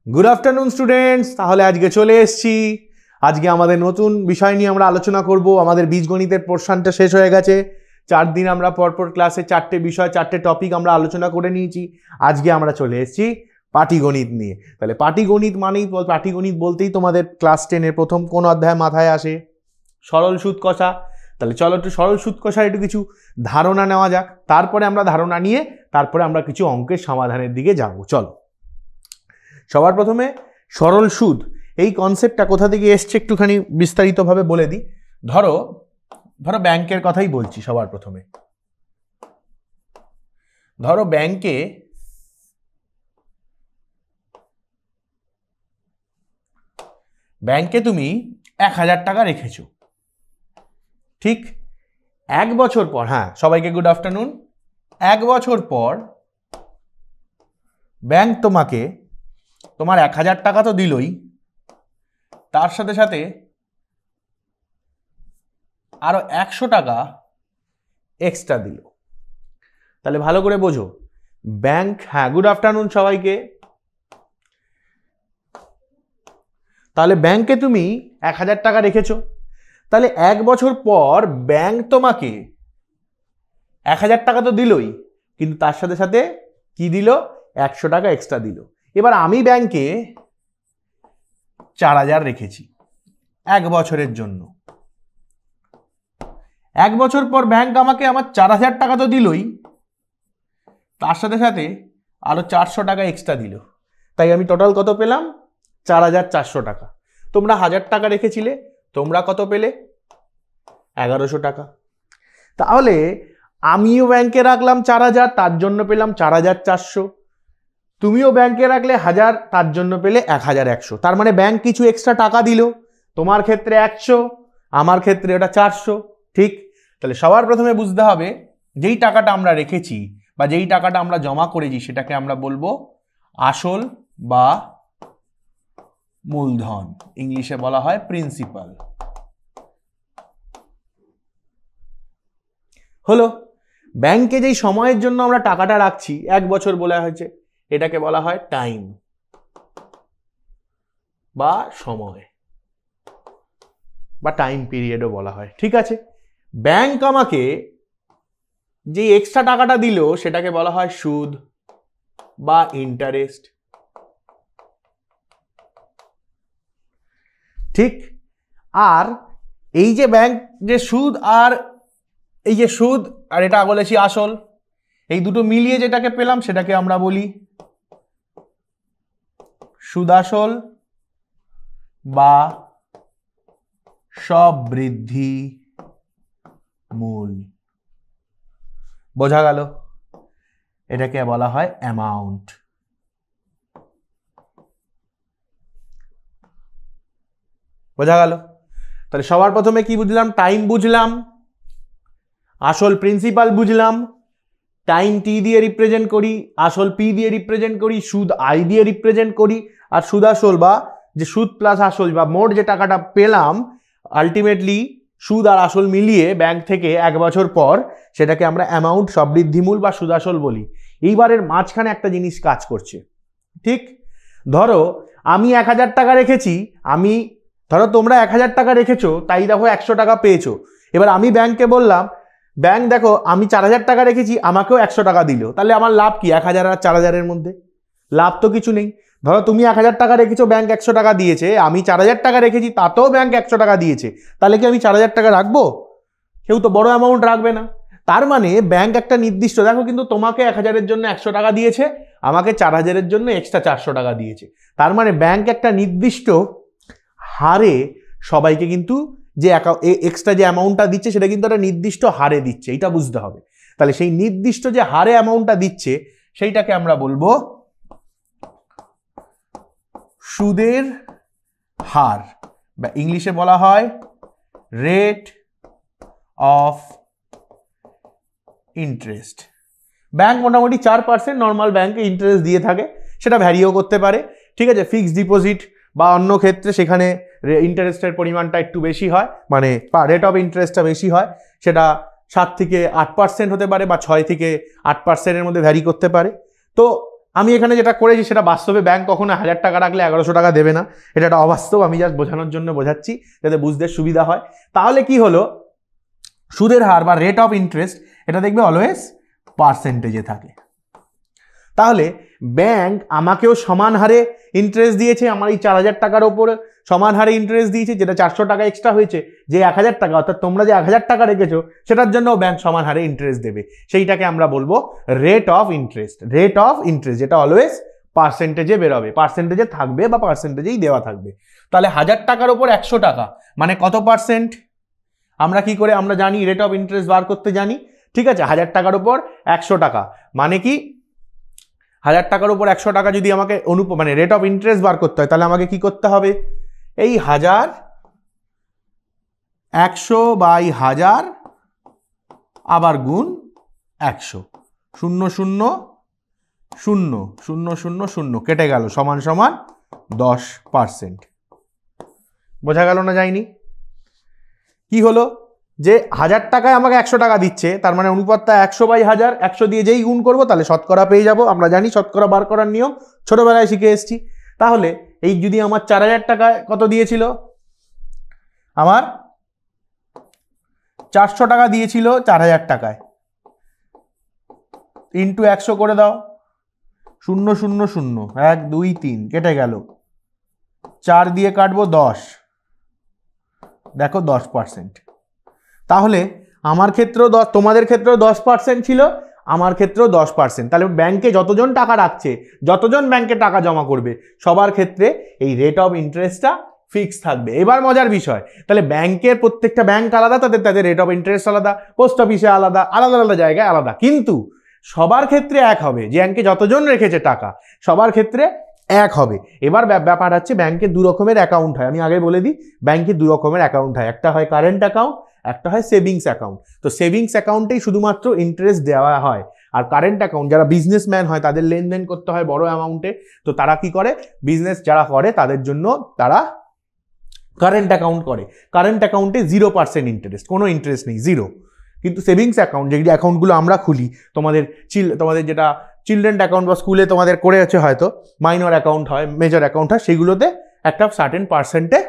Good afternoon students. তাহলে আজকে চলে এসেছি। আজকে আমাদের নতুন বিষয় নিয়ে আমরা আলোচনা করব। আমাদের বীজগণিতের পোর্শনটা শেষ হয়ে গেছে। 4 দিন আমরা পরপর ক্লাসে 4টে বিষয় 4টে টপিক আমরা আলোচনা করে নিয়েছি। আজকে আমরা চলে এসেছি পাটিগণিত নিয়ে। তাহলে পাটিগণিত মানেই পাটিগণিত বলতেই তোমাদের ক্লাস 10-এর প্রথম কোন অধ্যায় মাথায় আসে? সরল সুদ কষা। তাহলে চলো একটু সরল সুদ কষার একটু কিছু ধারণা নেওয়া যাক। তারপরে আমরা ধারণা নিয়ে তারপরে আমরা কিছু অঙ্কের সমাধানের দিকে যাব। চলো সবার প্রথমে সরল সুদ এই কনসেপ্টটা কোথা থেকে এসছে একটুখানি বিস্তারিতভাবে বলে দিই। ধরো ব্যাংকের কথাই বলছি। সবার প্রথমে ধরো ব্যাংকে তুমি 1000 টাকা রেখেছো, ঠিক? 1 বছর পর, হ্যাঁ সবাইকে গুড আফটারনুন। 1 বছর পর ব্যাংক তোমাকে তোমার 1000 টাকা তো দিলই, তার সাথে সাথে আরো 100 টাকা এক্সট্রা দিল। তাহলে ভালো করে বোঝো, ব্যাংক, হ্যাঁ গুড আফটারনুন সবাইকে। তাহলে ব্যাংকে তুমি 1000 টাকা রেখেছো, তাহলে 1 বছর পর ব্যাংক তোমাকে 1000 টাকা তো দিলই, কিন্তু তার সাথে সাথে কি দিল? 100 টাকা এক্সট্রা দিল। এবার আমি ব্যাংকে 4000 রেখেছি 1 বছরের জন্য। 1 বছর পর ব্যাংক আমাকে আমার 4000 টাকা তো দিলই, তার সাথে সাথে আরো 400 টাকা এক্সট্রা দিল। তাই আমি টোটাল কত পেলাম? 4400 টাকা। তোমরা 1000 টাকা রেখেছিলে, তোমরা কত পেলে? 1100 টাকা। তাহলে আমিও ব্যাংকে রাখলাম 4000, তার জন্য পেলাম 4400। তুমিও ব্যাংকে রাখলে 1000, তার জন্য পেলে 1100। তার মানে ব্যাংক কিছু এক্সট্রা টাকা দিল। তোমার ক্ষেত্রে 100, আমার ক্ষেত্রে ওটা 400, ঠিক? তাহলে সবার প্রথমে বুঝতে হবে, যেই টাকাটা আমরা রেখেছি বা যেই টাকাটা আমরা জমা করেছি সেটাকে আমরা বলবো আসল বা মূলধন। ইংলিশে বলা হয় প্রিন্সিপাল। হলো, ব্যাংকে যেই সময়ের জন্য আমরা টাকাটা রাখছি, 1 বছর বলা হয়েছে, এটাকে বলা হয় টাইম বা সময় বা টাইম পিরিয়ডও বলা হয়, ঠিক আছে? ব্যাংক আমাকে যে এক্সট্রা টাকাটা দিল সেটাকে বলা হয় সুদ বা ইন্টারেস্ট, ঠিক? আর এই যে ব্যাংক যে সুদ আর এই যে সুদ আর এটা বলেছি আসল, এই দুটো মিলিয়ে যেটাকে পেলাম সেটাকে আমরা বলি সুদ আসল বা সববৃদ্ধি মূল। বোঝা গেল? এটাকে বলা হয় অ্যামাউন্ট। বোঝা গেল? তাহলে সবার প্রথমে কি বুঝলাম? টাইম বুঝলাম, আসল প্রিন্সিপাল বুঝলাম। টাইম টি দিয়ে রিপ্রেজেন্ট করি, আসল পি দিয়ে রিপ্রেজেন্ট করি, সুদ আই দিয়ে রিপ্রেজেন্ট করি। আর সুদ আসল বা যে সুদ প্লাস আসল বা মোট যে টাকাটা পেলাম আলটিমেটলি সুদ আর আসল মিলিয়ে ব্যাংক থেকে 1 বছর পর, সেটাকে আমরা অ্যামাউন্ট, সববৃদ্ধিমূল বা সুদ আসল বলি। এইবারের মাঝখানে একটা জিনিস কাজ করছে, ঠিক? ধরো আমি 1000 টাকা রেখেছি, ধরো তোমরা 1000 টাকা রেখেছো, তাই দেখো 100 টাকা পেয়েছো। এবার আমি ব্যাংককে বললাম, ব্যাংক দেখো আমি 4000 টাকা রেখেছি, আমাকেও 100 টাকা দিল, তাহলে আমার লাভ কি? 1000 আর 4000-এর মধ্যে লাভ তো কিছু নেই। ধরো তুমি 1000 টাকা রেখেছো, ব্যাংক 100 টাকা দিয়েছে, আমি 4000 টাকা রেখেছি, তাতেও ব্যাংক 100 টাকা দিয়েছে, তাহলে কি আমি 4000 টাকা রাখবো? কেউ তো বড় অ্যামাউন্ট রাখবে না। তার মানে ব্যাংক একটা নির্দিষ্ট, দেখো কিন্তু তোমাকে 1000-এর জন্য 100 টাকা দিয়েছে, আমাকে 4000-এর জন্য এক্সট্রা 400 টাকা দিয়েছে। তার মানে ব্যাংক একটা নির্দিষ্ট হারে সবাইকে কিন্তু যে এক্সট্রা যে অ্যামাউন্টটা দিচ্ছে সেটা কিন্তু একটা নির্দিষ্ট হারে দিচ্ছে, এটা বুঝতে হবে। তাহলে সেই নির্দিষ্ট যে হারে অ্যামাউন্টটা দিচ্ছে সেইটাকে আমরা বলবো সুদের হার, বা ইংলিশে বলা হয় রেট অফ ইন্টারেস্ট। ব্যাংক মোটামুটি 4% নর্মাল ব্যাংকে ইন্টারেস্ট দিয়ে থাকে, সেটা ভ্যারিও করতে পারে, ঠিক আছে? ফিক্সড ডিপোজিট বা অন্য ক্ষেত্রে সেখানে ইন্টারেস্টের পরিমাণটা একটু বেশি হয়, মানে রেট অফ ইন্টারেস্টটা বেশি হয়, সেটা 7 থেকে 8% হতে পারে বা 6 থেকে 8%-এর মধ্যে ভ্যারি করতে পারে। তো আমি এখানে যেটা করেছি সেটা বাস্তবে ব্যাংক কখনো 1000 টাকা রাখলে 1100 টাকা দেবে না, এটা একটা অবাস্তব, আমি জাস্ট বোঝানোর জন্য বোঝাচ্ছি যাতে বুঝতে সুবিধা হয়। তাহলে কি হলো, সুদের হার বা রেট অফ ইন্টারেস্ট এটা দেখবে অলওয়েজ পার্সেন্টেজে থাকে। তাহলে ব্যাংক আমাকেও সমান হারে ইন্টারেস্ট দিয়েছে, আমার এই 4000 টাকার ওপরে সমান হারে ইন্টারেস্ট দিয়েছে, যেটা 400 টাকা এক্সট্রা হয়েছে, যে 1000 টাকা অর্থাৎ তোমরা যে 1000 টাকা রেখেছো সেটার জন্য ব্যাংক সমান হারে ইন্টারেস্ট দেবে, সেইটাকে আমরা বলবো rate of interest. Rate of interest যেটা অলওয়েজ পার্সেন্টেজে বেরোবে, পার্সেন্টেজে থাকবে বা পার্সেন্টেজেই দেওয়া থাকবে। তাহলে 1000 টাকার ওপর 100 টাকা মানে কত পার্সেন্ট? আমরা কি করে আমরা জানি রেট অফ ইন্টারেস্ট বার করতে জানি, ঠিক আছে? 1000 টাকার ওপর 100 টাকা মানে কি, 1000 টাকার উপর 100 টাকা যদি আমাকে মানে রেট অফ ইন্টারেস্ট বার করতে হয়, তাহলে আমাকে কি করতে হবে, এই 1000 100/1000 আবার গুণ 100, 0 0 0 0 0 0 কেটে গেল, সমান সমান 10%। বোঝা গেল না যায়নি? কি হলো, যে 1000 টাকায় আমাকে 100 টাকা দিচ্ছে, তার মানে অনুপাতটা 100/1000, 100 দিয়ে যেই গুণ করবো তাহলে শতকরা পেয়ে যাব। আমরা জানি শতকরা বার করার নিয়ম, ছোটবেলায় শিখে এসেছি। তাহলে এই যদি আমার 4000 টাকায় কত দিয়েছিল, আমার 400 টাকা দিয়েছিল 4000 টাকায়, ইন্টু 100 করে দাও, 0 0 0 1 2 3 কেটে গেল, 4 দিয়ে কাটবো 10, দেখো 10%। তাহলে আমার ক্ষেত্রেও তোমাদের ক্ষেত্রেও 10% ছিল, আমার ক্ষেত্রেও 10%। তাহলে ব্যাংকে যতজন টাকা রাখছে, যতজন ব্যাংকে টাকা জমা করবে, সবার ক্ষেত্রে এই রেট অফ ইন্টারেস্টটা ফিক্স থাকবে। এবার মজার বিষয়, তাহলে ব্যাংকের প্রত্যেকটা ব্যাংক আলাদা, তাদের রেট অফ ইন্টারেস্ট আলাদা, পোস্ট অফিসে আলাদা, আলাদা আলাদা জায়গায় আলাদা, কিন্তু সবার ক্ষেত্রে এক হবে। যে ব্যাংকে যতজন রেখেছে টাকা সবার ক্ষেত্রে এক হবে। এবার ব্যাপার হচ্ছে ব্যাংকে দু রকমের অ্যাকাউন্ট হয়, আমি আগে বলে দিই, ব্যাংকে দু রকমের অ্যাকাউন্ট হয়, একটা হয় কারেন্ট অ্যাকাউন্ট, একটা হয় সেভিংস অ্যাকাউন্ট। তো সেভিংস অ্যাকাউন্টেই শুধুমাত্র ইন্টারেস্ট দেওয়া হয়, আর কারেন্ট অ্যাকাউন্ট যারা বিজনেসম্যান হয় তাদের লেনদেন করতে হয় বড় অ্যামাউন্টে, তো তারা কি করে, বিজনেস যারা করে তাদের জন্য তারা কারেন্ট অ্যাকাউন্ট করে। কারেন্ট অ্যাকাউন্টে 0% ইন্টারেস্ট, কোনো ইন্টারেস্ট নেই, জিরো। কিন্তু সেভিংস অ্যাকাউন্ট, যেগুলি অ্যাকাউন্টগুলো আমরা খুলি, তোমাদের যেটা চিলড্রেন অ্যাকাউন্ট বা স্কুলে তোমাদের করেছে হয়তো, মাইনর অ্যাকাউন্ট হয়, মেজর অ্যাকাউন্ট হয়, সেগুলোতে একটা সার্টেন পার্সেন্টে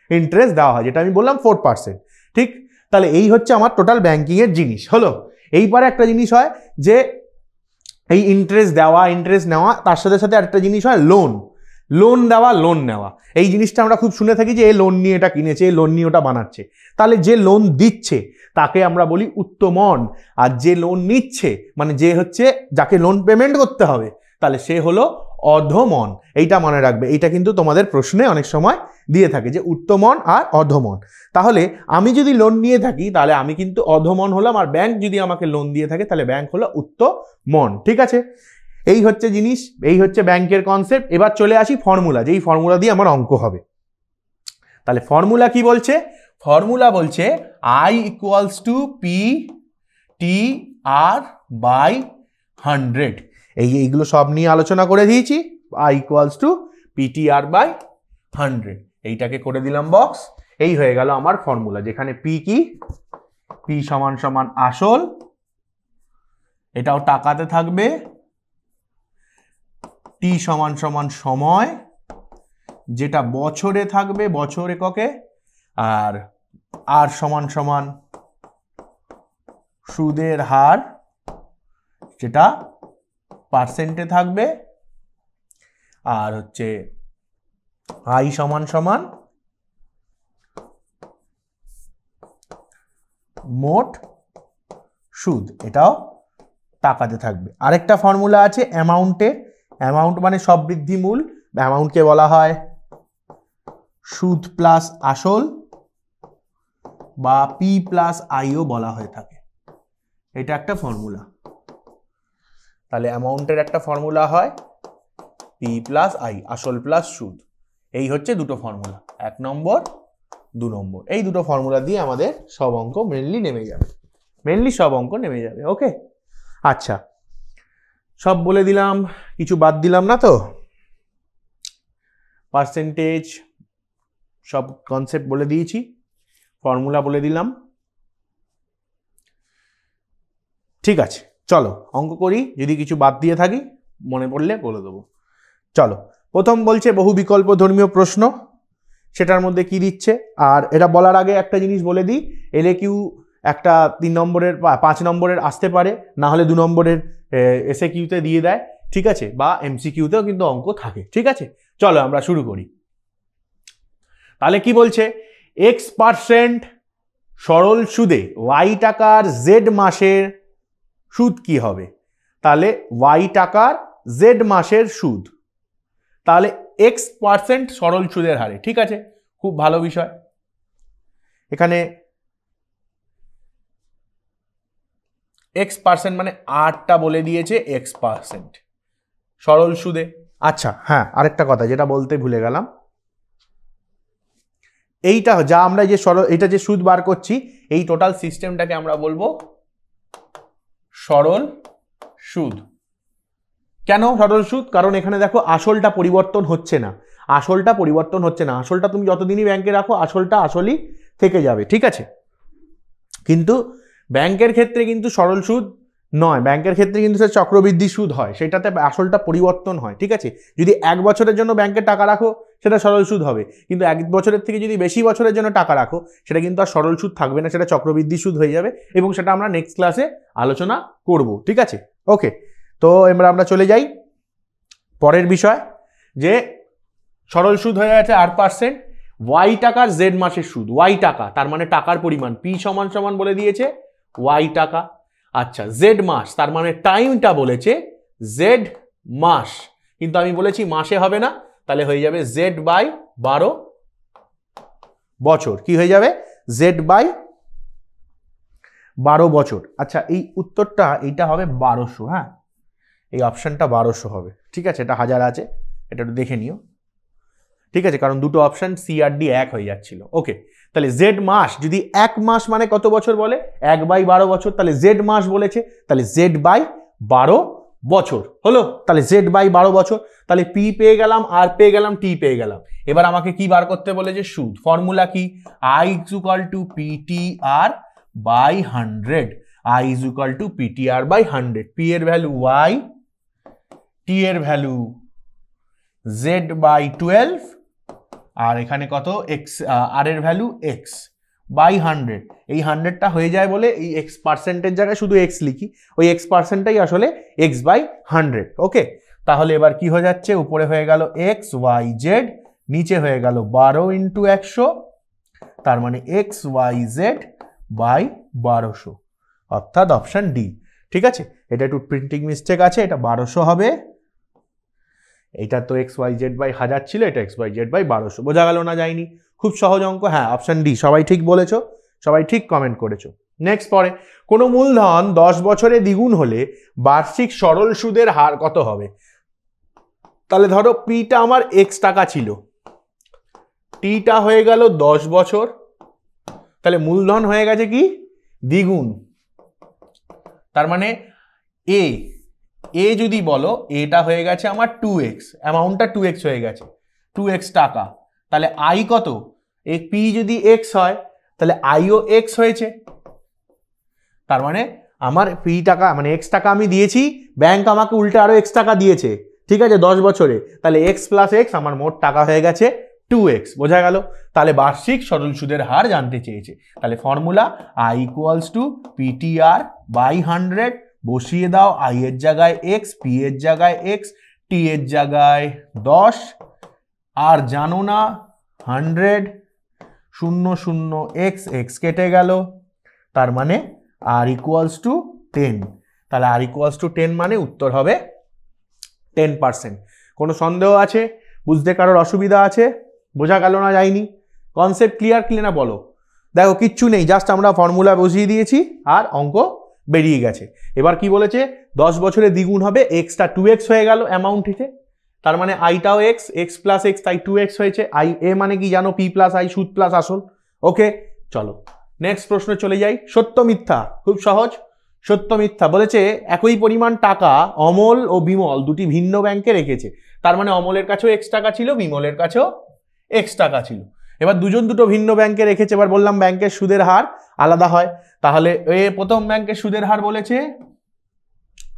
ইন্টারেস্ট দেওয়া হয়, যেটা আমি বললাম 4%, ঠিক? তাহলে এই হচ্ছে আমার টোটাল ব্যাংকিংয়ের জিনিস হলো। এইবারে একটা জিনিস হয় যে এই ইন্টারেস্ট দেওয়া, ইন্টারেস্ট নেওয়া, তার সাথে সাথে আরেকটা জিনিস হয় লোন, লোন দেওয়া, লোন নেওয়া। এই জিনিসটা আমরা খুব শুনে থাকি যে এ লোন নিয়ে এটা কিনেছে, এ লোন নিয়ে ওটা বানাচ্ছে। তাহলে যে লোন দিচ্ছে তাকে আমরা বলি উত্তমন, আর যে লোন নিচ্ছে মানে যে হচ্ছে যাকে লোন পেমেন্ট করতে হবে, তাহলে সে হলো অধমন। এইটা মনে রাখবে, এইটা কিন্তু তোমাদের প্রশ্নে অনেক সময় দিয়ে থাকে যে উত্তমন আর অধমন। তাহলে আমি যদি লোন নিয়ে থাকি তাহলে আমি কিন্তু অধমন হলাম, আর ব্যাংক যদি আমাকে লোন দিয়ে থাকে তাহলে ব্যাংক হলো উত্তমন, ঠিক আছে? এই হচ্ছে জিনিস, এই হচ্ছে ব্যাংকের কনসেপ্ট। এবার চলে আসি ফর্মুলা, যেই ফর্মুলা দিয়ে আমার অঙ্ক হবে। তাহলে ফর্মুলা কি বলছে? ফর্মুলা বলছে I = PTR/100। এইগুলো সব নিয়ে আলোচনা করে দিয়েছি। I = PTR/100, এইটাকে করে দিলাম বক্স। এই হয়ে গেল আমার ফর্মুলা, যেখানে P কি, P = আসল, এটাও টাকাতে থাকবে, T = সময়, যেটা বছরে থাকবে, বছর এককে, আর R = সুদের হার, যেটা পার্সেন্টে থাকবে, আর হচ্ছে I = মোট সুদ, এটাও টাকাতে থাকবে। আরেকটা ফর্মুলা আছে অ্যামাউন্টে, অ্যামাউন্ট মানে সব বৃদ্ধি মূল, অ্যামাউন্টকে বলা হয় সুদ প্লাস আসল বা P+I ও বলা হয়ে থাকে। এটা একটা ফর্মুলা। তাহলে অ্যামাউন্টের একটা ফর্মুলা হয় P+I, আসল প্লাস সুদ। এই হচ্ছে দুটো ফর্মুলা, 1 নম্বর 2 নম্বর। এই দুটো ফর্মুলা দিয়ে আমাদের সব অঙ্ক মেনলি নেমে যাবে, ওকে? আচ্ছা, সব বলে দিলাম, কিছু বাদ দিলাম না তো? পার্সেন্টেজ সব কনসেপ্ট বলে দিয়েছি, ফর্মুলা বলে দিলাম, ঠিক আছে? চলো অঙ্ক করি, যদি কিছু বাদ দিয়ে থাকি মনে পড়লে বলে দেবো। চলো, প্রথম বলছে বহু বিকল্প ধর্মীয় প্রশ্ন, সেটার মধ্যে কি দিচ্ছে। আর এটা বলার আগে একটা জিনিস বলে দিই, এলএকিউ একটা 3 নম্বরের বা 5 নম্বরের আসতে পারে, না হলে 2 নম্বরের এসএকিউতে দিয়ে দেয়, ঠিক আছে, বা এমসিকিউতেও কিন্তু অঙ্ক থাকে, ঠিক আছে। চলো আমরা শুরু করি। তাহলে কি বলছে, X% সরল সুদে ওয়াই টাকার জেড মাসের সুদ কি হবে। তাহলে ওয়াই টাকার জেড মাসের সুদ, তাহলে X% সরল সুদের হারে, ঠিক আছে, খুব ভালো বিষয়। এখানে X% মানে 8টা বলে দিয়েছে X% সরল সুদে। আচ্ছা হ্যাঁ, আরেকটা কথা যেটা বলতে ভুলে গেলাম, এইটা যা আমরা যে এটা যে সুদ বার করছি, এই টোটাল সিস্টেমটাকে আমরা বলবো সরল সুদ। কেন সরল সুদ? কারণ এখানে দেখো আসলটা পরিবর্তন হচ্ছে না, আসলটা পরিবর্তন হচ্ছে না, আসলটা তুমি যতদিনই ব্যাংকে রাখো আসলটা আসলই থেকে যাবে, ঠিক আছে। কিন্তু ব্যাংকের ক্ষেত্রে কিন্তু সরল সুদ নয়, ব্যাংকের ক্ষেত্রে কিন্তু সে চক্রবৃদ্ধি সুদ হয়, সেটাতে আসলটা পরিবর্তন হয়, ঠিক আছে। যদি 1 বছরের জন্য ব্যাংকে টাকা রাখো সেটা সরল সুদ হবে, কিন্তু 1 বছরের থেকে যদি বেশি বছরের জন্য টাকা রাখো সেটা কিন্তু আর সরল সুদ থাকবে না, সেটা চক্রবৃদ্ধি সুদ হয়ে যাবে, এবং সেটা আমরা নেক্সট ক্লাসে আলোচনা করব, ঠিক আছে। ওকে, তো এবার আমরা চলে যাই পরের বিষয়, যে সরল সুদ হয়ে গেছে 8%, ওয়াই টাকার জেড মাসের সুদ, ওয়াই টাকা তার মানে টাকার পরিমাণ, পি সমান সমান বলে দিয়েছে ওয়াই টাকা। আচ্ছা, জেড মাস তার মানে টাইমটা বলেছে জেড মাস, কিন্তু আমি বলেছি মাসে হবে না, তাহলে হয়ে যাবে জেড বাই 12 বছর। কি হয়ে যাবে? জেড বাই 12 বছর। আচ্ছা, এই উত্তরটা এইটা হবে 1200, হ্যাঁ, এই অপশনটা 1200 হবে, ঠিক আছে। এটা 1000 আছে, এটা একটু দেখে নিও, ঠিক আছে, কারণ দুটো অপশন সি আর ডি এক হয়ে যাচ্ছিল। ওকে, তাহলে জেড মাস, যদি 1 মাস মানে কত বছর বলে, 1/12 বছর, তাহলে জেড মাস বলেছে, তাহলে জেড বাই 12 বছর হলো, তাহলে জেড বাই 12 বছর। তাহলে পি পেয়ে গেলাম, আর পেয়ে গেলাম, টি পেয়ে গেলাম। এবার আমাকে কি বার করতে বলেছে? সুদ। ফর্মুলা কি? I is equal to PT R by 100, I is equal to PT R by 100। P এর ভ্যালু ওয়াই, টি এর ভ্যালু জেড বাই 12, আর এখানে কত এক্স, আর এর ভ্যালু এক্স বাই 100। এই 100টা হয়ে যায় বলে এই X%-এর জায়গায় শুধু এক্স লিখি, ওই X%টাই আসলে এক্স বাই 100। ওকে, তাহলে এবার কি হয়ে যাচ্ছে, উপরে হয়ে গেল এক্স ওয়াই জেড, নিচে হয়ে গেল 12 × 100, তার মানে এক্স ওয়াই জেড বাই 1200, অর্থাৎ অপশন ডি, ঠিক আছে। এটা একটু প্রিন্টিং মিস্টেক আছে, এটা 1200 হবে, এটা তো এক্স ওয়াই জেড বাই 1000 ছিল, এটা এক্স ওয়াই জেড বাই 1200। বোঝা গেল না? যায়নি? খুব সহজ অঙ্ক, হ্যাঁ, অপশন ডি, সবাই ঠিক বলেছো, সবাই ঠিক কমেন্ট করেছো। নেক্সট পরে, কোনো মূলধন 10 বছরে দ্বিগুণ হলে বার্ষিক সরল সুদের হার কত হবে? তাহলে ধরো পিটা আমার এক্স টাকা ছিল, টিটা হয়ে গেল 10 বছর, তাহলে মূলধন হয়ে গেছে কি দ্বিগুণ, তার মানে এ যদি বলো, এটা হয়ে গেছে আমার 2x, অ্যামাউন্টটা 2x হয়ে গেছে, 2x টাকা। তাহলে আই কত? এই পি যদি x হয় তাহলে আইও x হয়েছে, তার মানে আমার পি টাকা মানে x টাকা আমি দিয়েছি, ব্যাংক আমাকে উল্টে আরো x টাকা দিয়েছে, ঠিক আছে, 10 বছরে, তাহলে x প্লাস x আমার মোট টাকা হয়ে গেছে 2x। বোঝা গেল? তাহলে বার্ষিক সরল সুদের হার জানতে চেয়েছে, তাহলে formula I equals to PTR by 100, বসিয়ে দাও, আই এর জায়গায় এক্স, পি এর জায়গায় এক্স, টি এর জায়গায় 10, আর জানো না 100, 0 0 এক্স, এক্স কেটে গেল, তার মানে আর ইকুয়ালস টু 10। তাহলে আর ইকুয়ালস টু 10 মানে উত্তর হবে 10%। কোনো সন্দেহ আছে? বুঝতে কারোর অসুবিধা আছে? বোঝা গেল না? যায়নি? কনসেপ্ট ক্লিয়ার না বলো? দেখো কিচ্ছু নেই, জাস্ট আমরা ফর্মুলা বসিয়ে দিয়েছি আর অঙ্ক বেরিয়ে গেছে। এবার কি বলেছে? 10 বছরে দ্বিগুণ হবে, এক্সটা 2x হয়ে গেল অ্যামাউন্ট থেকে, তার মানে আইটাও এক্স, এক্স প্লাস এক্স, তাই 2x হয়েছে। আই এ মানে কি জানো? পি প্লাস আই, সুদ প্লাস আসল। ওকে, চলো নেক্সট প্রশ্ন চলে যাই। সত্য মিথ্যা, খুব সহজ। সত্য মিথ্যা বলেছে একই পরিমাণ টাকা অমল ও বিমল দুটি ভিন্ন ব্যাংকে রেখেছে, তার মানে অমলের কাছেও x টাকা ছিল, বিমলের কাছেও x টাকা ছিল। এবার দুজন দুটো ভিন্ন ব্যাংকে রেখেছে, এবার বললাম ব্যাংকের সুদের হার আলাদা হয়, তাহলে প্রথম ব্যাংকের সুদের হার বলেছে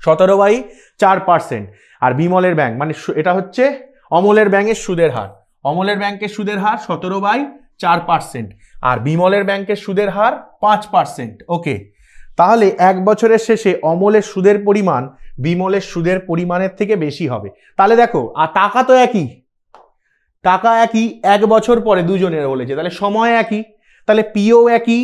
17/4%। আর বিমলের ব্যাংক মানে এটা হচ্ছে অমলের ব্যাংকের সুদের হার, অমলের ব্যাংকের সুদের হার 17/4%, আর বিমলের ব্যাংকের সুদের হার 5%। ওকে, তাহলে এক বছরের শেষে অমলের সুদের পরিমাণ বিমলের সুদের পরিমাণের থেকে বেশি হবে। তাহলে দেখো, আর টাকা তো একই, টাকা একই, এক বছর পরে দুজনের বলেছে, তাহলে সময় একই, তাহলে পিও একই,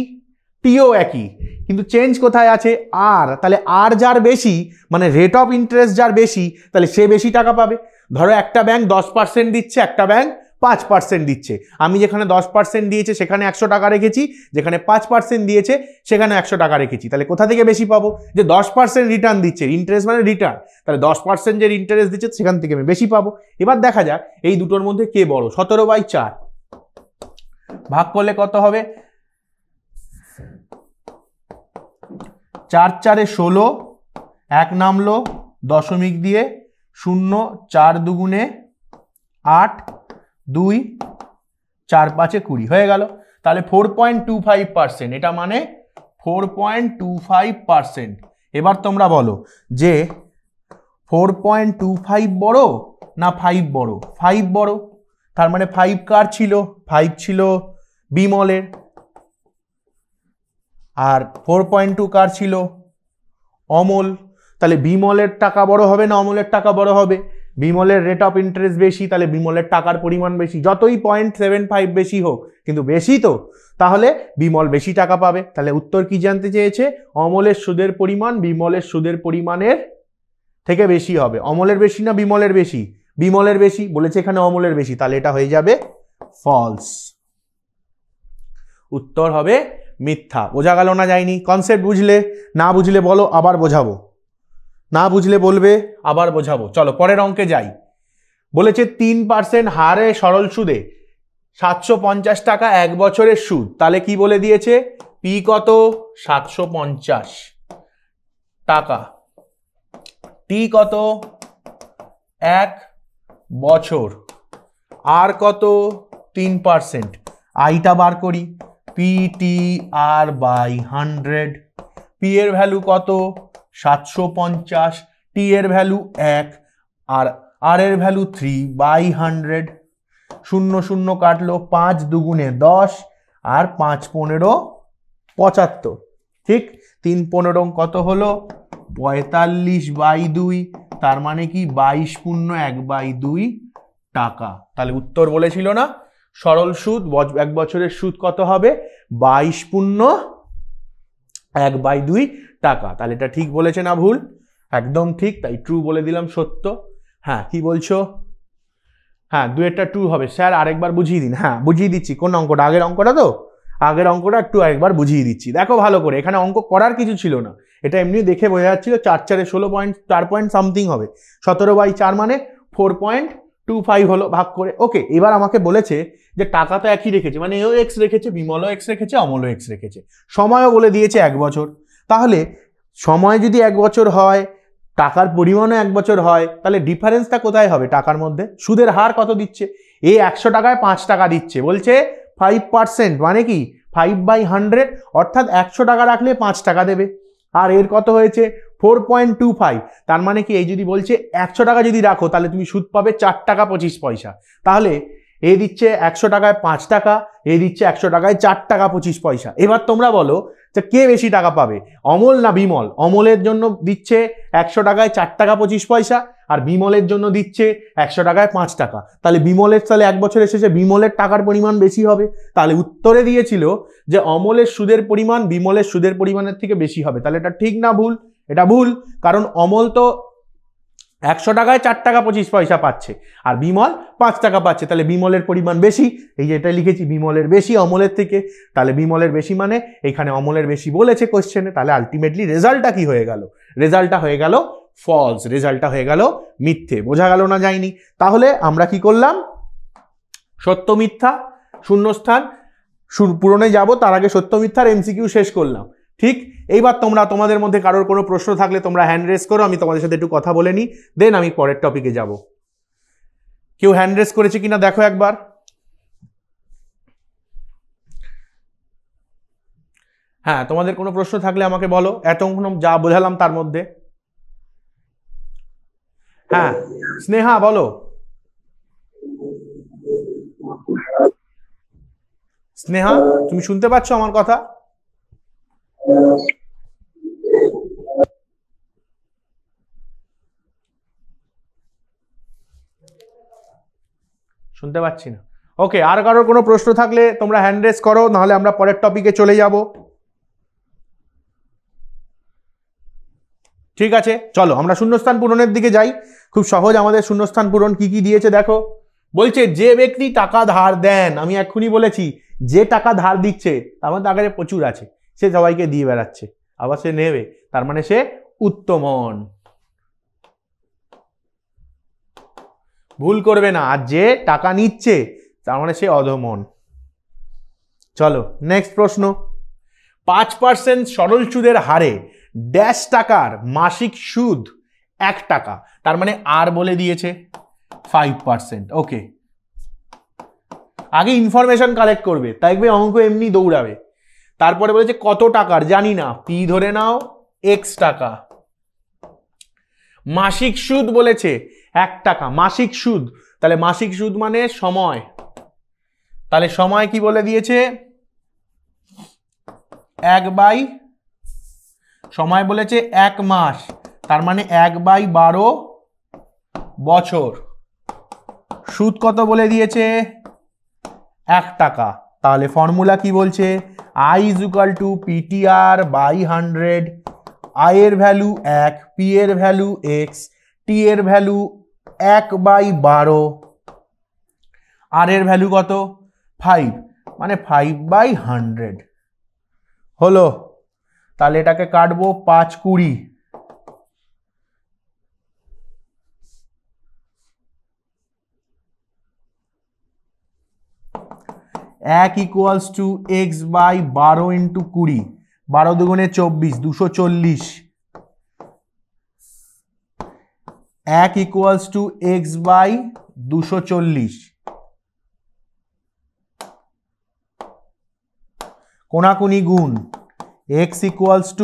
টিও একই, কিন্তু চেঞ্জ কোথায় আছে? আর, তাহলে আর যার বেশি মানে রেট অফ ইন্টারেস্ট যার বেশি, তাহলে সে বেশি টাকা পাবে। ধরো একটা ব্যাংক 10% দিচ্ছে, একটা ব্যাংক 5% দিচ্ছে, আমি যেখানে 10% দিয়েছে সেখানে 100 টাকা রেখেছি, যেখানে 5% দিয়েছে সেখানে 100 টাকা রেখেছি, তাহলে কোথা থেকে বেশি পাবো? যে 10% রিটার্ন দিচ্ছে, ইন্টারেস্ট মানে রিটার্ন, তাহলে 10% যে ইন্টারেস্ট দিচ্ছে সেখান থেকে আমি বেশি পাবো। এবার দেখা যাক এই দুটোর মধ্যে কে বড়। 17/4 ভাগ করলে কত হবে? 4 4 16, এক নামলো দশমিক দিয়ে, 0 4 2 8, 2 4 5 20 হয়ে গেল। তাহলে 4.25%, এটা মানে 4.25%। এবার তোমরা বলো যে 4.25 বড় না 5 বড়? 5 বড়, তার মানে 5 কার ছিল? 5 ছিল বিমলের। আর 4.2 কার ছিল? অমল। তাহলে বিমলের টাকা বড় হবে না অমলের টাকা বড় হবে? বিমলের রেট অফ ইন্টারেস্ট বেশি, তাহলে বিমলের টাকার পরিমাণ বেশি, যতই 0.75 বেশি হোক কিন্তু বেশি তো, তাহলে বিমল বেশি টাকা পাবে। তাহলে উত্তর কি জানতে চেয়েছে? অমলের সুদের পরিমাণ বিমলের সুদের পরিমাণের থেকে বেশি হবে। অমলের বেশি না বিমলের বেশি? বিমলের বেশি বলেছে, এখানে অমলের বেশি, তাহলে এটা হয়ে যাবে ফলস, উত্তর হবে মিথ্যা। বোঝা গেল না যায়নি? কনসেপ্ট বুঝলে? না বুঝলে বলো, আবার বোঝাবো, না বুঝলে বলবে, আবার বোঝাবো। চলো পরের অঙ্কে যাই। বলেছে 3% হারে সরল সুদে 750 টাকা এক বছরের সুদ, তাহলে কি বলে দিয়েছে? পি কত? 750 টাকা, টি কত? 1 বছর, আর কত? 3%। আইটা বার করি, PTR/100, পি এর ভ্যালু কত? 750, টি এর ভ্যালু 1, আর আর এর ভ্যালু 3/100। 0 0 কাটলো, 5 2 10, আর 5 15 75। ঠিক, 3 15 কত হলো? 45/2, তার মানে কি 22 পূর্ণ 1/2 টাকা। তাহলে উত্তর বলেছিল না সরল সুদ এক বছরের সুদ কত হবে? 22 পূর্ণ 1/2 টাকা। তাহলে এটা ঠিক বলেছে না ভুল? একদম ঠিক, তাই ট্রু বলে দিলাম, সত্য। হ্যাঁ, কি বলছো? হ্যাঁ, দুয়েরটা ট্রু হবে। স্যার আরেকবার বুঝিয়ে দিন। হ্যাঁ, বুঝিয়ে দিচ্ছি। কোন অঙ্কটা? আগের অঙ্কটা তো, আগের অঙ্কটা একটু আরেকবার বুঝিয়ে দিচ্ছি। দেখো ভালো করে, এখানে অঙ্ক করার কিছু ছিল না, এটা এমনি দেখে বোঝা যাচ্ছিল। 4 4 16 পয়েন্ট সামথিং হবে, 17/4 মানে 4.25 হলো ভাগ করে। ওকে, এবার আমাকে বলেছে যে টাকা তো একই রেখেছে, মানে এও এক্স রেখেছে, বিমলও এক্স রেখেছে, অমলও এক্স রেখেছে, সময়ও বলে দিয়েছে 1 বছর। তাহলে সময় যদি 1 বছর হয়, টাকার পরিমাণও 1 বছর হয়, তাহলে ডিফারেন্সটা কোথায় হবে? টাকার মধ্যে। সুদের হার কত দিচ্ছে? এই 100 টাকায় 5 টাকা দিচ্ছে, বলছে 5%, মানে কি 5/100, অর্থাৎ 100 টাকা রাখলে 5 টাকা দেবে। আর এর কত হয়েছে? 4.25, তার মানে কি এই যদি বলছে 100 টাকা যদি রাখো তাহলে তুমি সুদ পাবে 4 টাকা 25 পয়সা। তাহলে এ দিচ্ছে 100 টাকায় 5 টাকা, এ দিচ্ছে 100 টাকায় 4 টাকা 25 পয়সা। এবার তোমরা বলো যে কে বেশি টাকা পাবে, অমল না বিমল? অমলের জন্য দিচ্ছে 100 টাকায় 4 টাকা 25 পয়সা, আর বিমলের জন্য দিচ্ছে 100 টাকায় 5 টাকা। তাহলে বিমলের, তাহলে 1 বছরের শেষে বিমলের টাকার পরিমাণ বেশি হবে। তাহলে উত্তরে দিয়েছিল যে অমলের সুদের পরিমাণ বিমলের সুদের পরিমাণের থেকে বেশি হবে। তাহলে এটা ঠিক না ভুল? এটা ভুল, কারণ অমল তো 100 টাকায় 4 টাকা 25 পয়সা পাচ্ছে, আর বিমল 5 টাকা পাচ্ছে, তাহলে বিমলের পরিমাণ বেশি। এই যে এটা লিখেছি, বিমলের বেশি অমলের থেকে, তাহলে বিমলের বেশি মানে এখানে অমলের বেশি বলেছে কোশ্চেনে। তাহলে আলটিমেটলি রেজাল্টটা কি হয়ে গেল? রেজাল্টটা হয়ে গেল ফলস, রেজাল্টটা হয়ে গেল মিথ্যে। বোঝা গেল না যায়নি? তাহলে আমরা কি করলাম? সত্য মিথ্যা শূন্যস্থান পূরণে যাব, তার আগে সত্য মিথ্যার এমসিকিউ শেষ করলাম। ঠিক, এইবার তোমরা তোমাদের মধ্যে কারোর কোনো প্রশ্ন থাকলে তোমরা হ্যান্ড রেজ করো, আমি তোমাদের সাথে একটু কথা বলে নিই, দেন আমি পরের টপিকে যাব। কেউ হ্যান্ড রেজ করেছে কিনা দেখো একবার। হ্যাঁ, তোমাদের কোনো প্রশ্ন থাকলে আমাকে বলো, এতক্ষণ যা বোঝালাম তার মধ্যে। হ্যাঁ স্নেহা বলো। স্নেহা তুমি শুনতে পাচ্ছ আমার কথা? শুনতে পাচ্ছি না। ওকে, আর কারোর কোনো প্রশ্ন থাকলে তোমরা হ্যান্ড রেজ করো, নাহলে আমরা পরের টপিকে চলে যাব। ঠিক আছে, চলো আমরা শূন্যস্থান পূরণের দিকে যাই। খুব সহজ আমাদের শূন্যস্থান পূরণ কি কি দিয়েছে দেখো। বলছে যে ব্যক্তি টাকা ধার দেন, আমি এক্ষুনি বলেছি যে টাকা ধার দিচ্ছে তার মধ্যে টাকা প্রচুর আছে, সে সবাইকে দিয়ে বেড়াচ্ছে, আবার সে নেবে, তার মানে সে উত্তমন, ভুল করবে না। আর যে টাকা নিচ্ছে তার মানে সে অধমন। চলো নেক্সট প্রশ্ন। 5% সরল সুদের হারে ড্যাশ টাকার মাসিক সুদ 1 টাকা, তার মানে আর বলে দিয়েছে 5%। ওকে, আগে ইনফরমেশন কালেক্ট করবে, তাই অঙ্ক এমনি দৌড়াবে। তারপরে বলেছে কত টাকার, জানি না, পি ধরে নাও এক্স টাকা। মাসিক সুদ বলেছে 1 টাকা, মাসিক সুদ, তাহলে মাসিক সুদ মানে সময়, তাহলে সময় কি বলে দিয়েছে 1/, সময় বলেছে 1 মাস, তার মানে 1/12 বছর। সুদ কত বলে দিয়েছে 1 টাকা, তাহলে ফর্মুলা কি বলছে I = PTR / 100। I এর ভ্যালু 1, P এর ভ্যালু x, T এর ভ্যালু 1/12, আর এর ভ্যালু কত 5, মানে 5/100 হলো। তাহলে এটাকে কাটবো 5 20, 1 = x/12 × 20, 12 দুগুণে 24, 240। 1 = x/240, কোনাকুনি গুণ, x =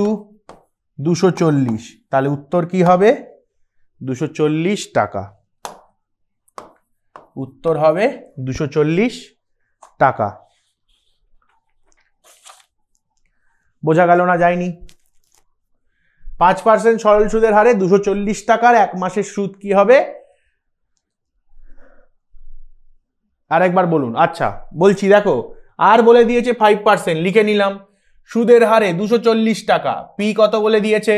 240, তাহলে উত্তর কি হবে 240 টাকা। উত্তর হবে 240 টাকা। বোঝা গেল না? যায়নি? 5% সরল সুদের হারে 240 টাকার 1 মাসের সুদ কি হবে আরেকবার বলুন। আচ্ছা বলছি, দেখো আর বলে দিয়েছে 5%, লিখে নিলাম। সুদের হারে 240 টাকা, পি কত বলে দিয়েছে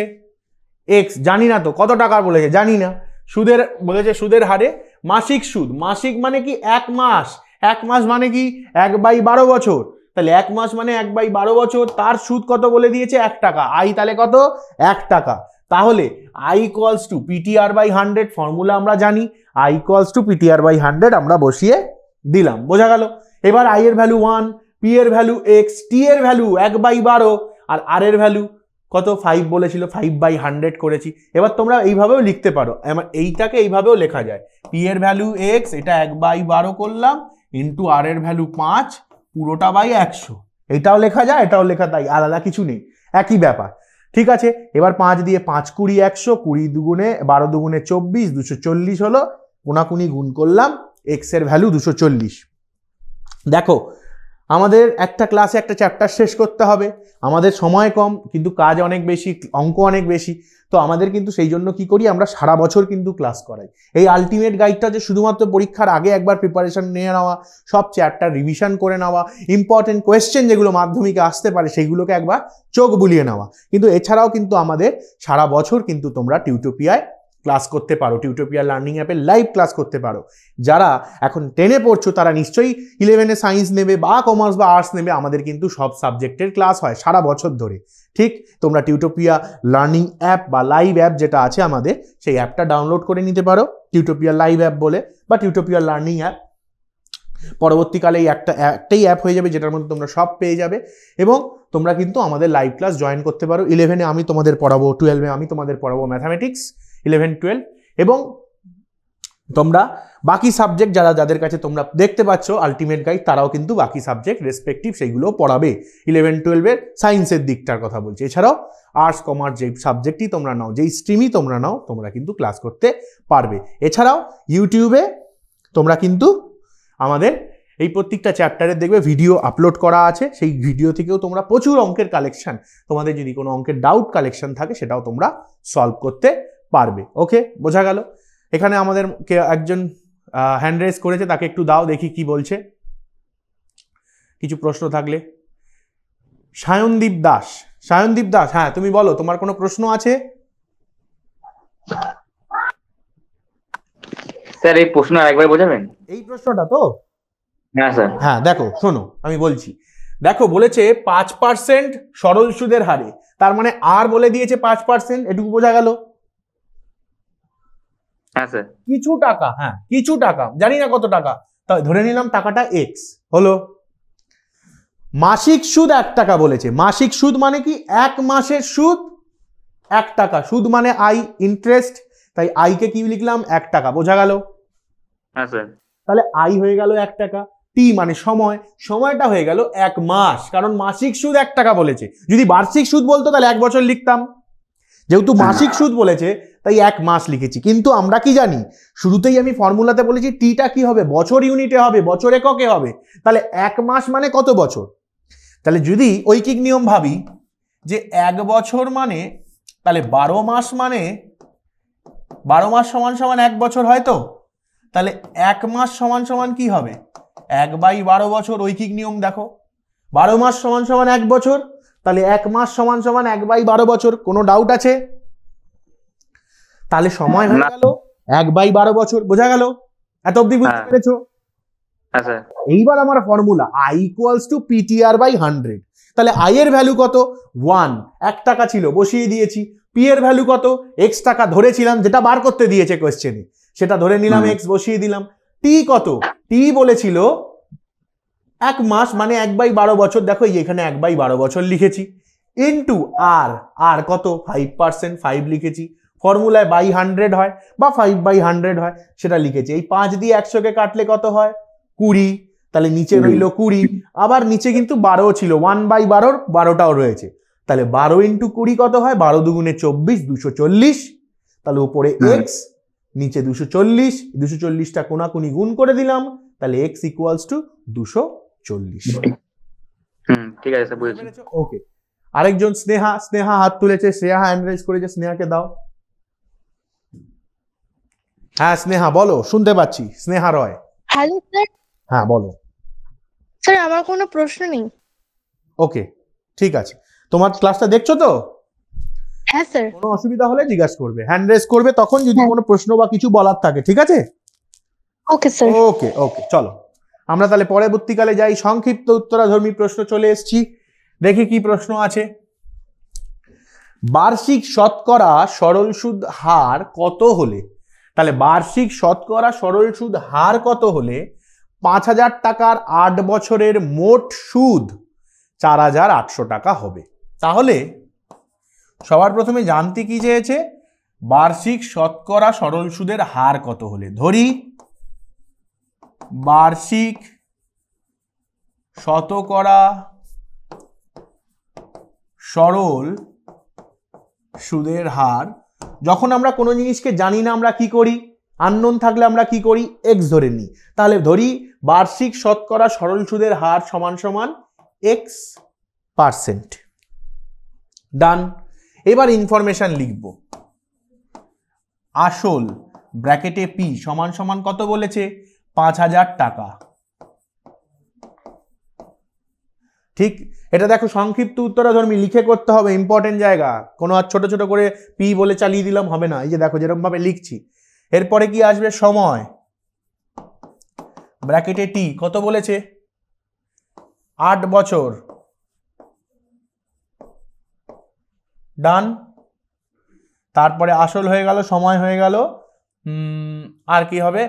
এক্স, জানি না তো কত টাকা বলেছে, জানি না। সুদের বলেছে সুদের হারে মাসিক সুদ, মাসিক মানে কি 1 মাস, 1 মাস মানে কি 1/12 বছর, তাহলে 1 মাস মানে 1/12 বছর, তার সুদ কত বলে দিয়েছে 1 টাকা। আই তাহলে কত 1 টাকা, তাহলে I = PTR/100, ফর্মুলা আমরা জানি, I = PTR/100 আমরা বসিয়ে দিলাম। বোঝা গেল? এবার I এর ভ্যালু 1, P এর ভ্যালু x, T এর ভ্যালু 1/12, আর R এর ভ্যালু কত 5 বলেছিল, 5/100 করেছি। এবার তোমরা এইভাবেও লিখতে পারো, এইটাকে এইভাবেও লেখা যায়, P এর ভ্যালু x, এটা 1/12 করলাম, ইন্টু R এর ভ্যালু 5, পুরোটা বাই 100, এটাও লেখা যায়, এটাও লেখা, তাই আলাদা কিছু নেই, একই ব্যাপার। ঠিক আছে, এবার 5 দিয়ে 5 20 100, 20 দুগুণে 12 দুগুণে 24, 240 হলো, কোনাকুনি গুণ করলাম, x এর ভ্যালু 240। দেখো আমাদের একটা ক্লাসে একটা চ্যাপ্টার শেষ করতে হবে, আমাদের সময় কম কিন্তু কাজ অনেক বেশি, অঙ্ক অনেক বেশি, তো আমাদের কিন্তু সেই জন্য কি করি, আমরা সারা বছর কিন্তু ক্লাস করাই। এই আলটিমেট গাইডটা যে শুধুমাত্র পরীক্ষার আগে একবার প্রিপারেশন নিয়ে নেওয়া, সব চ্যাপ্টার রিভিশন করে নেওয়া, ইম্পর্টেন্ট কোয়েশ্চেন যেগুলো মাধ্যমিকে আসতে পারে সেইগুলোকে একবার চোখ বুলিয়ে নেওয়া, কিন্তু এছাড়াও কিন্তু আমাদের সারা বছর কিন্তু তোমরা টিউটোপিয়ায় ক্লাস করতে পারো, টিউটোপিয়া লার্নিং অ্যাপে লাইভ ক্লাস করতে পারো। যারা এখন 10-এ পড়ছো তারা নিশ্চয়ই 11-এ সায়েন্স নেবে বা কমার্স বা আর্টস নেবে, আমাদের কিন্তু সব সাবজেক্টের ক্লাস হয় সারা বছর ধরে। ঠিক, তোমরা টিউটোপিয়া লার্নিং অ্যাপ বা লাইভ অ্যাপ যেটা আছে আমাদের, সেই অ্যাপটা ডাউনলোড করে নিতে পারো, টিউটোপিয়া লাইভ অ্যাপ বলে বা টিউটোপিয়া লার্নিং অ্যাপ। পরবর্তীকালে এই একটাই অ্যাপ হয়ে যাবে যেটার মধ্যে তোমরা সব পেয়ে যাবে, এবং তোমরা কিন্তু আমাদের লাইভ ক্লাস জয়েন করতে পারো। 11-এ আমি তোমাদের পড়াবো, 12-এ আমি তোমাদের পড়াবো ম্যাথামেটিক্স, 11, 12, এবং তোমরা বাকি সাবজেক্ট যাদের কাছে তোমরা দেখতে পাচ্ছ আলটিমেট গাইড, তারাও কিন্তু বাকি সাবজেক্ট রেসপেক্টিভ সেইগুলো পড়াবে। 11-12 সায়েন্সের দিকটার কথা বলছি। এছাড়াও আর্টস কমার্স যেই সাবজেক্টই তোমরা নাও, যেই স্ট্রিমই তোমরা নাও, তোমরা কিন্তু ক্লাস করতে পারবে। এছাড়াও ইউটিউবে তোমরা কিন্তু আমাদের এই প্রত্যেকটা চ্যাপ্টারে দেখবে ভিডিও আপলোড করা আছে, সেই ভিডিও থেকেও তোমরা প্রচুর অঙ্কের কালেকশন, তোমাদের যদি কোনো অঙ্কের ডাউট কালেকশন থাকে সেটাও তোমরা সলভ করতে পারবে। ওকে, বোঝা গেল? এখানে আমাদের একজন হ্যান্ড রেজ করেছে, তাকে একটু দাও দেখি কি বলছে, কিছু প্রশ্ন থাকলে। সায়নদীপ দাস, সায়নদীপ দাস, হ্যাঁ তুমি বলো, তোমার কোনো প্রশ্ন আছে? স্যার এই প্রশ্ন আরেকবার বোঝাবেন? এই প্রশ্নটা তো? হ্যাঁ স্যার। হ্যাঁ দেখো, শোনো আমি বলছি। দেখো বলেছে 5% সরল সুদের হারে, তার মানে আর বলে দিয়েছে 5%, এটুকু বোঝা গেল? হ্যাঁ স্যার। কিছু টাকা, হ্যাঁ কিছু টাকা, জানি না কত টাকা, তাই ধরে নিলাম টাকাটা এক্স হলো। মাসিক সুদ 1 টাকা বলেছে। মাসিক সুদ মানে কি? 1 মাসের সুদ 1 টাকা, সুদ মানে আই, ইন্টারেস্ট, তাই আইকে কি লিখলাম? 1 টাকা, বোঝা গেল? হ্যাঁ স্যার। তাহলে আই হয়ে গেল 1 টাকা, টি মানে সময়, সময়টা হয়ে গেল 1 মাস, কারণ মাসিক সুদ 1 টাকা বলেছে। যদি বার্ষিক সুদ বলতো তাহলে 1 বছর লিখতাম, যেহেতু মাসিক সুদ বলেছে তাই 1 মাস লিখেছি। কিন্তু আমরা কি জানি, শুরুতেই আমি ফর্মুলাতে বলেছি টিটা কি হবে? বছর ইউনিটে হবে, বছর এককে হবে। তাহলে 1 মাস মানে কত বছর? তাহলে যদি ঐকিক নিয়ম ভাবি যে 1 বছর মানে, তাহলে 12 মাস মানে 12 মাস সমান সমান 1 বছর হয় তো? তাহলে 1 মাস সমান সমান কি হবে? 1/12 বছর। ঐকিক নিয়ম দেখো, 12 মাস সমান সমান 1 বছর, তাহলে 1 মাস সমান সমান 1/12 বছর। কোনো ডাউট আছে? তাহলে সময় হয়ে গেল 1/12 বছর, বোঝা গেল? এত অবধি বুঝতে পেরেছো? হ্যাঁ স্যার। এইবার আমার ফর্মুলা I = PTR/100। তাহলে I এর ভ্যালু কত? 1, 1 টাকা ছিল, বসিয়ে দিয়েছি। P এর ভ্যালু কত? x টাকা ধরেছিলাম, যেটা বার করতে দিয়েছে কোশ্চেনে, সেটা ধরে নিলাম, x বসিয়ে দিলাম। T কত? T বলেছিল 1 মাস মানে 1/12 বছর, দেখো এখানে 1/12 বছর লিখেছি, ইন্টু আর, আর কত? 5%, 5 লিখেছি। ফর্মুলায় বাই 100 হয় বা 5/100 হয়, সেটা লিখেছি। এই 5 দিয়ে 100কে কাটলে কত হয়? 20, তাহলে নিচে রইল 20। আবার নিচে কিন্তু 12 ছিল, 1/12, 12টাও রয়েছে, তাহলে 12 × 20 কত হয়? 12 × 2 = 24, 240। তাহলে উপরে x, নিচে 240, 240টা কোনাকুনি গুণ করে দিলাম, তাহলে x = 240। ঠিক আছে স্যার, বুঝেছি। ওকে, আরেকজন স্নেহা, স্নেহা হাত তুলেছে, স্নেহা হ্যান্ড রেজ করেছে, স্নেহাকে দাও। হ্যাঁ স্নেহা বলো, শুনতে পাচ্ছি। স্নেহা রয়। Hello sir. হ্যাঁ বলো। স্যার আমার কোনো প্রশ্ন নেই। ওকে ঠিক আছে, তোমার ক্লাসটা দেখছো তো? হ্যাঁ স্যার। কোনো অসুবিধা হলে জিজ্ঞাসা করবে, হ্যান্ড রেজ করবে তখন, যদি কোনো প্রশ্ন বা কিছু বলার থাকে, ঠিক আছে? Okay sir. ওকে ওকে, চলো আমরা তাহলে পরবর্তীকালে যাই। সংক্ষিপ্ত উত্তরাধর্মী প্রশ্ন চলে এসেছি, দেখি কি প্রশ্ন আছে। বার্ষিক শতকরা সরল সুদ হার কত হলে, তাহলে বার্ষিক শতকরা সরল সুদ হার কত হলে 5000 টাকার 8 বছরের মোট সুদ 4800 টাকা হবে? তাহলে সবার প্রথমে জানতে কি চেয়েছে? বার্ষিক শতকরা সরল সুদের হার কত হলে। ধরি বার্ষিক শতকরা সরল সুদের হার, যখন আমরা কোনো জিনিসকে জানি না আমরা কি করি? আননোন থাকলে আমরা কি করি? এক্স ধরে নিই। তাহলে ধরি বার্ষিক শতকরা সরল সুদের হার সমান সমান x%। ডান। এবার ইনফরমেশন লিখব। আসল ব্র্যাকেটে পি সমান সমান কত বলেছে? 5000 টাকা। ঠিক, এটা দেখো সংক্ষিপ্ত উত্তরাধর্মী লিখে করতে হবে, ইম্পর্টেন্ট জায়গা। কোনো আর ছোট ছোট করে পি বলে চালিয়ে দিলাম হবে না। এই যে দেখো যেরকম ভাবে লিখছি। এরপরে কি আসবে? সময় ব্র্যাকেটে টি কত বলেছে? 8 বছর। ডান। তারপরে আসল হয়ে গেল, সময় হয়ে গেল, আর কি হবে?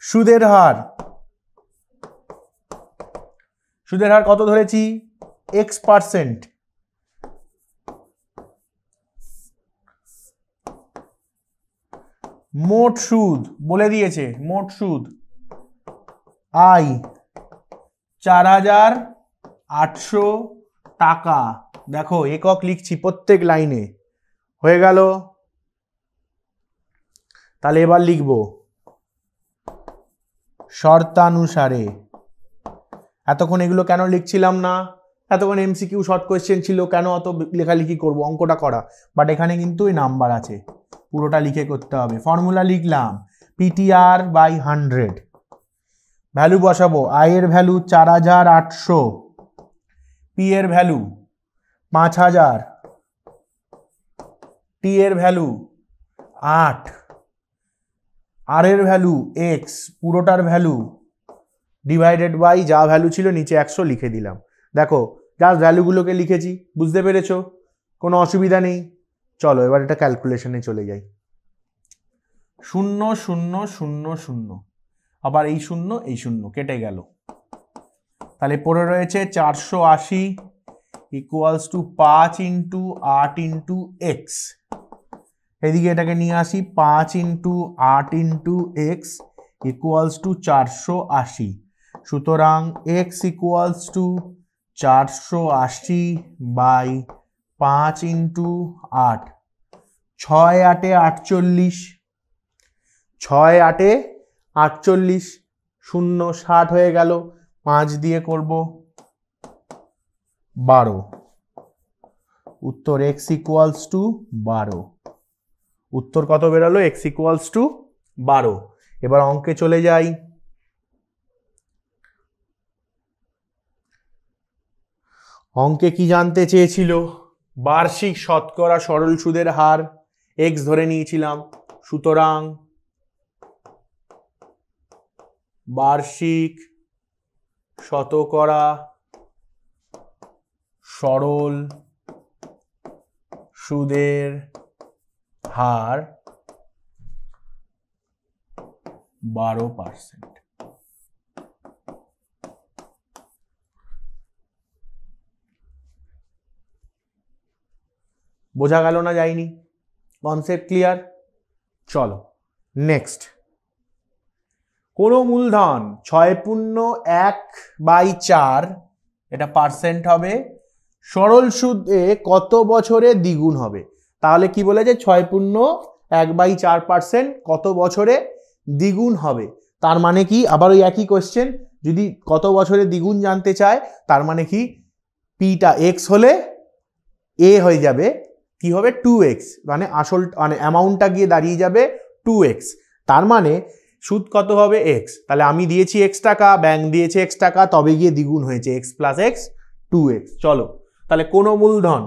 সুদের হার। সুদের হার কত ধরেছি? x%। মোট সুদ বলে দিয়েছে, মোট সুদ আই 4,800 টাকা। দেখো একক লিখছি প্রত্যেক লাইনে, হয়ে গেল। তাহলে এবার লিখব শর্তানুসারে। এতক্ষণ এগুলো কেন লিখছিলাম না, এতক্ষণ এমসিকিউ শর্ট কোয়েশ্চেন ছিল, কেন অত লেখালেখি করব, অঙ্কটা করা। বাট এখানে কিন্তু এই নাম্বার আছে, পুরোটা লিখে করতে হবে। ফর্মুলা লিখলাম পিটিআর বাই 100, ভ্যালু বসাবো, আই এর ভ্যালু 4,800, পি এর ভ্যালু 5,000, টি এর ভ্যালু 8, আর এর ভ্যালু এক্স, পুরোটার ভ্যালু ডিভাইডেড বাই যা ভ্যালু ছিল নিচে 100 লিখে দিলাম। দেখো জাস্ট ভ্যালুগুলোকে লিখেছি, বুঝতে পেরেছো? কোনো অসুবিধা নেই। চলো এবার এটা ক্যালকুলেশনে চলে যাই। 0 0 0 0, আবার এই 0 কেটে গেল। তাহলে পড়ে রয়েছে 480 equals to 5 into 8 into X. এদিকে এটাকে নিয়ে আসি, 5 into 8 into X equals to 480। সুতরাং X equals to 480 by 5 into 8, 6 8 48, 6 8 48, 0 60 হয়ে গেল। 5 দিয়ে করব 12, উত্তর এক্স ইকুয়ালস টু 12। উত্তর কত বেরোলো? X equals two 12। এবার অঙ্কে চলে যাই। অঙ্কে কি জানতে চেয়েছিল? বার্ষিক শতকরা সরল সুদের হার এক্স ধরে নিয়েছিলাম। সুতরাং বার্ষিক শতকরা সরল সুদের হার 12%। বোঝা গেল না যায়নি? Concept clear? চলো নেক্সট। কোনো মূলধন 6.1/4, এটা পার্সেন্ট হবে, সরল সুদে কত বছরে দ্বিগুণ হবে? তাহলে কি বলেছে? 6.1/4% কত বছরে দ্বিগুণ হবে? তার মানে কি? আবার ওই একই কোশ্চেন, যদি কত বছরে দ্বিগুণ জানতে চায় তার মানে কি পিটা এক্স হলে এ হয়ে যাবে কি হবে 2x, মানে আসল মানে অ্যামাউন্টটা গিয়ে দাঁড়িয়ে যাবে 2x। তার মানে সুদ কত হবে? x। তাহলে আমি দিয়েছি x টাকা, ব্যাংক দিয়েছে x টাকা, তবে গিয়ে দ্বিগুণ হয়েছে x প্লাস x 2x। চলো তাহলে কোনো মূলধন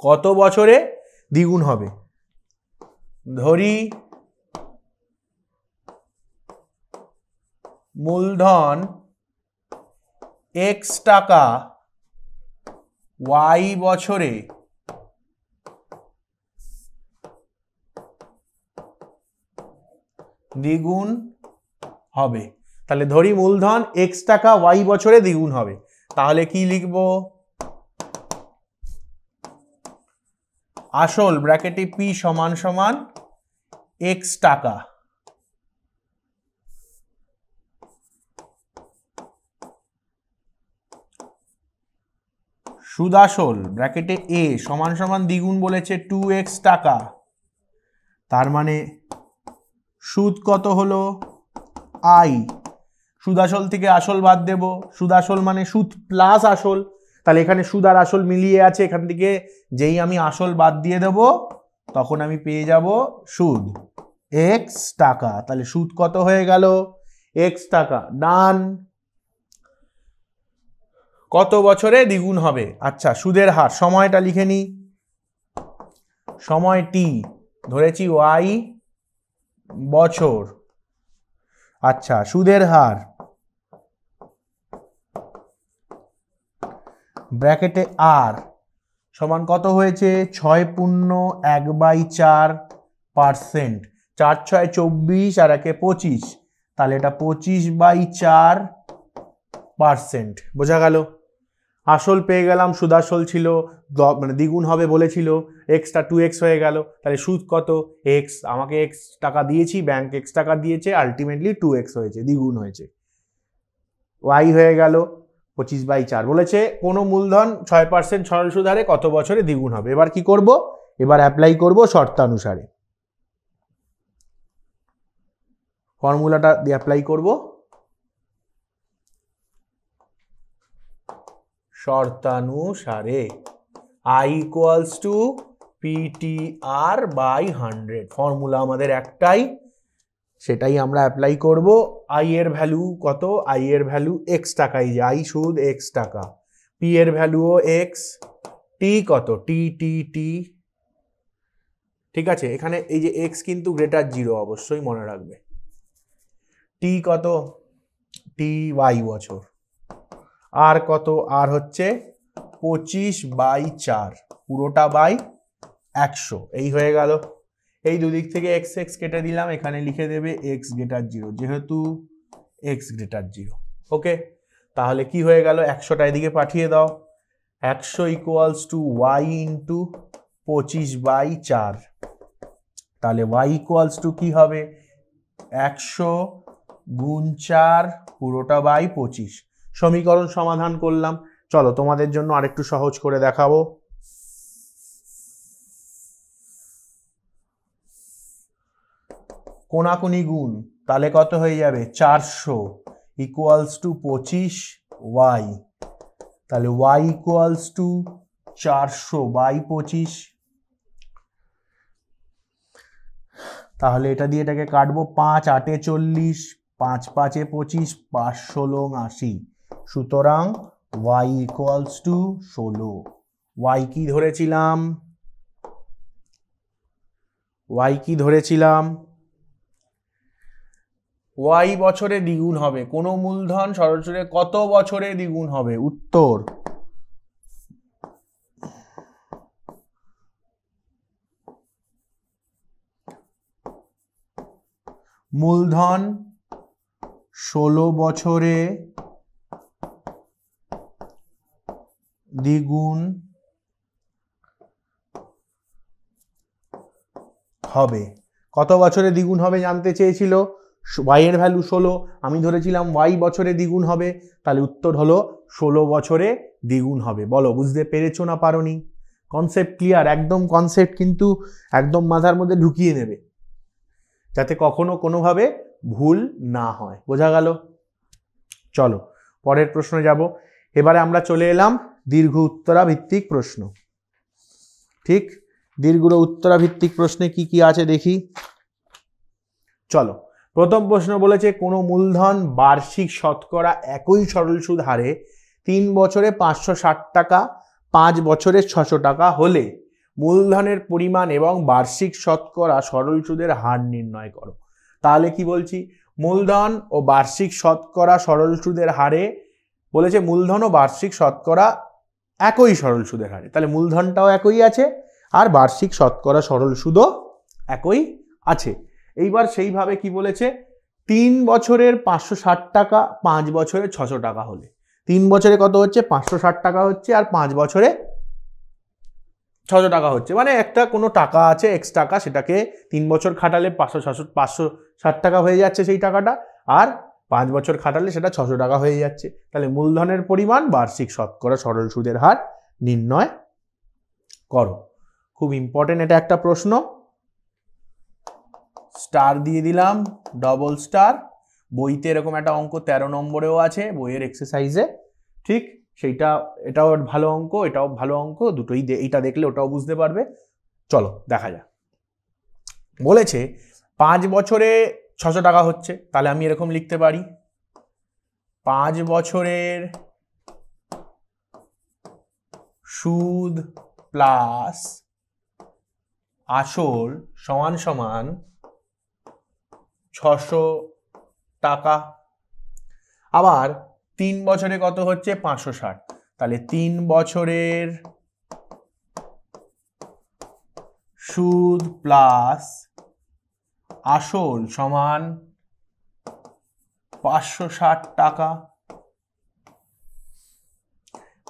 কত বছরে দ্বিগুণ হবে? ধরি মূলধন x টাকা y বছরে দ্বিগুণ হবে। তাহলে ধরি মূলধন x টাকা y বছরে দ্বিগুণ হবে, তাহলে কি লিখব? আসল ব্র্যাকেটে p সমান সমান x টাকা সুদ আসল ব্র্যাকেটে a সমান সমান দ্বিগুণ বলেছে 2x টাকা। তার মানে সুদ কত হলো? i। সুদ আসল থেকে আসল বাদ দেব, সুদ আসল মানে সুদ প্লাস আসল। তাহলে এখানে সুদ আর আসল মিলিয়ে আছে, এখান থেকে যেই আমি আসল বাদ দিয়ে দেব তখন আমি পেয়ে যাব সুদ x টাকা। তাহলে সুদ কত হয়ে গেল? x টাকা। ডান। কত বছরে দ্বিগুণ হবে? আচ্ছা সুদের হার, সময়টা লিখে নিই। সময় t ধরেছি y বছর। আচ্ছা সুদের হার ব্র্যাকেটে r সমান কত হয়েছে? 6.1/4%। 4 6 24 আর 1 25, তাহলে এটা 25/4%। বোঝা গেল? আসল পেয়ে গেলাম, সুদাসল ছিল মানে দ্বিগুণ হবে বলেছিল, এক্সটা 2x হয়ে গেল, তাহলে সুদ কত এক্স, আমাকে এক্স টাকা দিয়েছি, ব্যাংক এক্স টাকা দিয়েছে, আলটিমেটলি 2x হয়েছে, দ্বিগুণ হয়েছে। ওয়াই হয়ে গেল 25/4। বলেছে কোনো মূলধন 6% সরল সুদ হারে কত বছরে দ্বিগুণ হবে। এবার কি করব, এবার অ্যাপ্লাই করব শর্তানুসারে, ফর্মুলাটা দিয়ে অ্যাপ্লাই করব। শর্তানুসারে I equals to PTR/100, formula আমাদের একটাই, সেটাই আমরা অ্যাপ্লাই করব। আই এর ভ্যালু কত, আই এর ভ্যালু এক্স টাকাই, যে আই সুদ এক্স টাকা, পি এর ভ্যালুও এক্স, টি কত টি টি টি, ঠিক আছে। এখানে এই যে এক্স কিন্তু গ্রেটার 0 অবশ্যই মনে রাখবে। টি কত, টি ওয়াই বছর, আর কত, আর হচ্ছে 25/4, পুরোটা বাই 100, এই হয়ে গেল। এই দুদিক থেকে এক্স এক্স কেটে দিলাম, এখানে লিখে দেবে এক্স গ্রেটার 0, যেহেতু এক্স গ্রেটার 0। ওকে, তাহলে কি হয়ে গেল, 100টা এদিকে পাঠিয়ে দাও, 100 ইকুয়ালস টু ওয়াই ইন্টু 25/4, তাহলে ওয়াই ইকুয়ালস টু কি হবে 100 গুণ 4 পুরোটা বাই 25। সমীকরণ সমাধান করলাম। চলো তোমাদের জন্য আরেকটু সহজ করে দেখাবো। কোনাকুনি গুণ, তাহলে কত হয়ে যাবে 400 ইকুয়ালস টু 25y, তাহলে y ইকুয়ালস টু 400/25। তাহলে এটা দিয়ে এটাকে কাটবো, 5 8 40, 5 5 25, 5 16 80, সুতরাং y ইকুয়ালস টু 16। y কি ধরেছিলাম, y কি ধরেছিলাম, ওয়াই বছরে দ্বিগুণ হবে। কোন মূলধন সরল সুদে কত বছরে দ্বিগুণ হবে, উত্তর মূলধন 16 বছরে দ্বিগুণ হবে। কত বছরে দ্বিগুণ হবে জানতে চেয়েছিল, y এর ভ্যালু 16, আমি ধরেছিলাম y বছরে দ্বিগুণ হবে, তাহলে উত্তর হলো 16 বছরে দ্বিগুণ হবে। বলো বুঝতে পেরেছো না পারোনি? Concept clear? একদম কনসেপ্ট কিন্তু একদম মাথার মধ্যে ঢুকিয়ে নেবে, যাতে কখনো কোনোভাবে ভুল না হয়। বোঝা গেল? চলো পরের প্রশ্নে যাব। এবারে আমরা চলে এলাম দীর্ঘ উত্তরা ভিত্তিক প্রশ্ন। ঠিক, দীর্ঘ উত্তরা ভিত্তিক প্রশ্নে কি কি আছে দেখি। চলো, প্রথম প্রশ্ন বলেছে কোনো মূলধন বার্ষিক শতকরা একই সরল সুদ হারে 3 বছরে 560 টাকা, 5 বছরে 600 টাকা হলে মূলধনের পরিমাণ এবং বার্ষিক শতকরা সরল সুদের হার নির্ণয় করো। তাহলে কি বলছি, মূলধন ও বার্ষিক শতকরা সরল সুদের হারে বলেছে, মূলধন ও বার্ষিক শতকরা একই সরল সুদের হারে, তাহলে মূলধনটাও একই আছে আর বার্ষিক শতকরা সরল সুদও একই আছে। এইবার সেইভাবে কি বলেছে, 3 বছরের 560 টাকা, 5 বছরে 600 টাকা হলে, 3 বছরে কত হচ্ছে 560 টাকা হচ্ছে, আর 5 বছরে 600 টাকা হচ্ছে, মানে একটা কোনো টাকা আছে এক্স টাকা, সেটাকে 3 বছর খাটালে 560 টাকা হয়ে যাচ্ছে সেই টাকাটা, আর 5 বছর খাটালে সেটা 600 টাকা হয়ে যাচ্ছে। তাহলে মূলধনের পরিমাণ বার্ষিক শতকরা সরল সুদের হার নির্ণয় করো। খুব ইম্পর্টেন্ট এটা একটা প্রশ্ন, স্টার দিয়ে দিলাম, ডবল স্টার। বইতে এরকম একটা অঙ্ক 13 নম্বরেও আছে বইয়ের এক্সারসাইজে, ঠিক সেইটা, এটাও ভালো অঙ্ক, এটাও ভালো অঙ্ক, দুটোই এইটা দেখলে ওটাও বুঝতে পারবে। চলো দেখা যাক। বলেছে 5 বছরে 600 টাকা হচ্ছে, তাহলে আমি এরকম লিখতে পারি, 5 বছরের সুদ প্লাস আসল সমান সমান 600 টাকা। আবার 3 বছরে কত হচ্ছে 560, তাহলে 3 বছরের সুদ প্লাস আসল সমান 560 টাকা।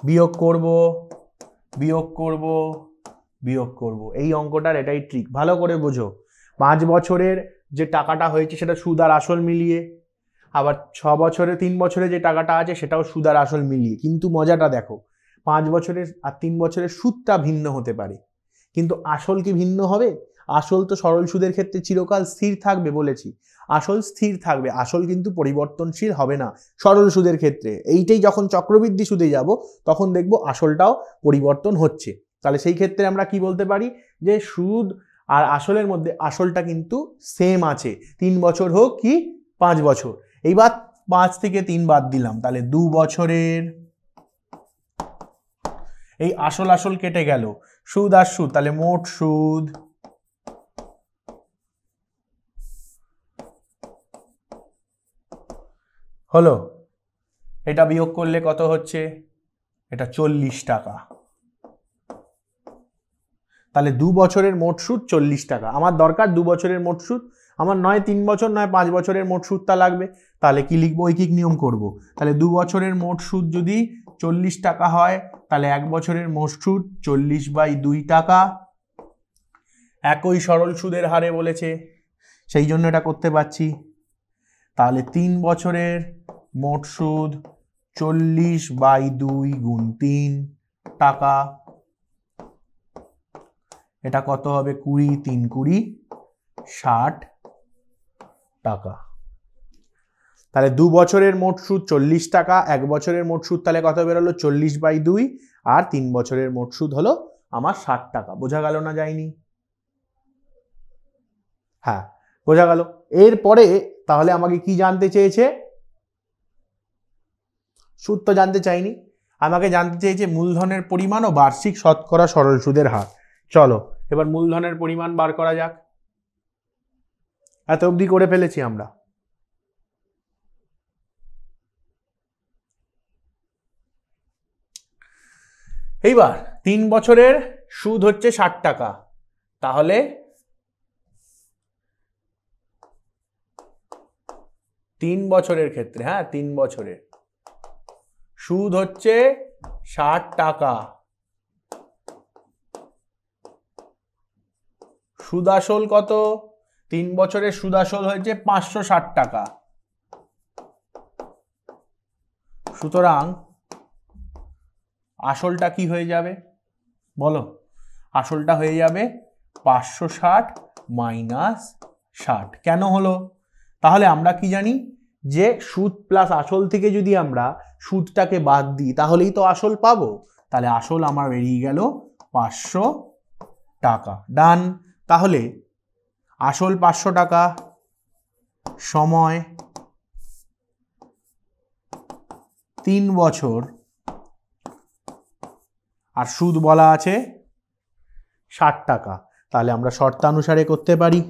বিয়োগ করব বিয়োগ করব বিয়োগ করব, এই অঙ্কটার এটাই ট্রিক, ভালো করে বোঝো। 5 বছরের যে টাকাটা হয়েছে সেটা সুদ আর আসল মিলিয়ে, আবার 6 বছরে 3 বছরে যে টাকাটা আছে সেটাও সুদ আর আসল মিলিয়ে। কিন্তু মজাটা দেখো, 5 বছরের আর 3 বছরের সুদটা ভিন্ন হতে পারে, কিন্তু আসল কি ভিন্ন হবে? আসল তো সরল সুদের ক্ষেত্রে চিরকাল স্থির থাকবে বলেছি, আসল স্থির থাকবে, আসল কিন্তু পরিবর্তনশীল হবে না সরল সুদের ক্ষেত্রে। এইটাই যখন চক্রবৃদ্ধি সুদে যাব তখন দেখব আসলটাও পরিবর্তন হচ্ছে। তাহলে সেই ক্ষেত্রে আমরা কি বলতে পারি যে সুদ আর আসলের মধ্যে আসলটা কিন্তু সেম আছে, 3 বছর হোক কি 5 বছর। এইবার 5 থেকে 3 বাদ দিলাম, তাহলে 2 বছরের, এই আসল আসল কেটে গেল, সুদ আর সুদ, তাহলে মোট সুদ হলো, এটা বিয়োগ করলে কত হচ্ছে, এটা 40 টাকা। তাহলে 2 বছরের মোট সুদ 40 টাকা। আমার দরকার 2 বছরের মোট সুদ, আমার নয় 3 বছর নয় 5 বছরের মোট সুদটা লাগবে। তাহলে কি লিখবো, ঐকিক নিয়ম করব। তাহলে 2 বছরের মোট সুদ যদি 40 টাকা হয়, তাহলে 1 বছরের মোট সুদ 40/2 টাকা। একই সরল সুদের হারে বলেছে, সেই জন্য এটা করতে পারছি। তাহলে 3 বছরের মোট সুদ 40/2 গুণ 3 টাকা, এটা কত হবে, 20 3 20 60 টাকা। তাহলে 2 বছরের মোট সুদ 40 টাকা, 1 বছরের মোট সুদ তাহলে কত বেরোলো, 40/2, আর 3 বছরের মোট সুদ হলো আমার 60 টাকা। বোঝা গেল না যায়নি? হ্যাঁ বোঝা গেল। এরপরে তাহলে আমাকে কি জানতে চেয়েছে, সুদ তো জানতে চাইনি, আমাকে জানতে চেয়েছে মূলধনের পরিমাণ ও বার্ষিক শতকরা সরল সুদের হার। চলো এবার মূলধনের পরিমাণ বার করা যাক। এত অবধি করে ফেলেছি আমরা। এইবার 3 বছরের সুদ হচ্ছে 60 টাকা, তাহলে 3 বছরের ক্ষেত্রে, হ্যাঁ 3 বছরের সুদ হচ্ছে 60 টাকা, সুদ আসল কত, 3 বছরের সুদ আসল হয়েছে 560 টাকা। সুতরাং আসলটা কি হয়ে যাবে বলো, আসলটা হয়ে যাবে 560 মাইনাস 60। কেন হলো, তাহলে আমরা কি জানি যে সুদ প্লাস আসল থেকে যদি আমরা সুদটাকে বাদ দিই তাহলেই তো আসল পাবো। তাহলে আসল আমার বেরিয়ে গেল 500 টাকা। ডান। তাহলে আসল 500 টাকা, সময় 3 বছর, আর সুদ বলা আছে 60 টাকা। তাহলে আমরা শর্তানুসারে করতে পারি,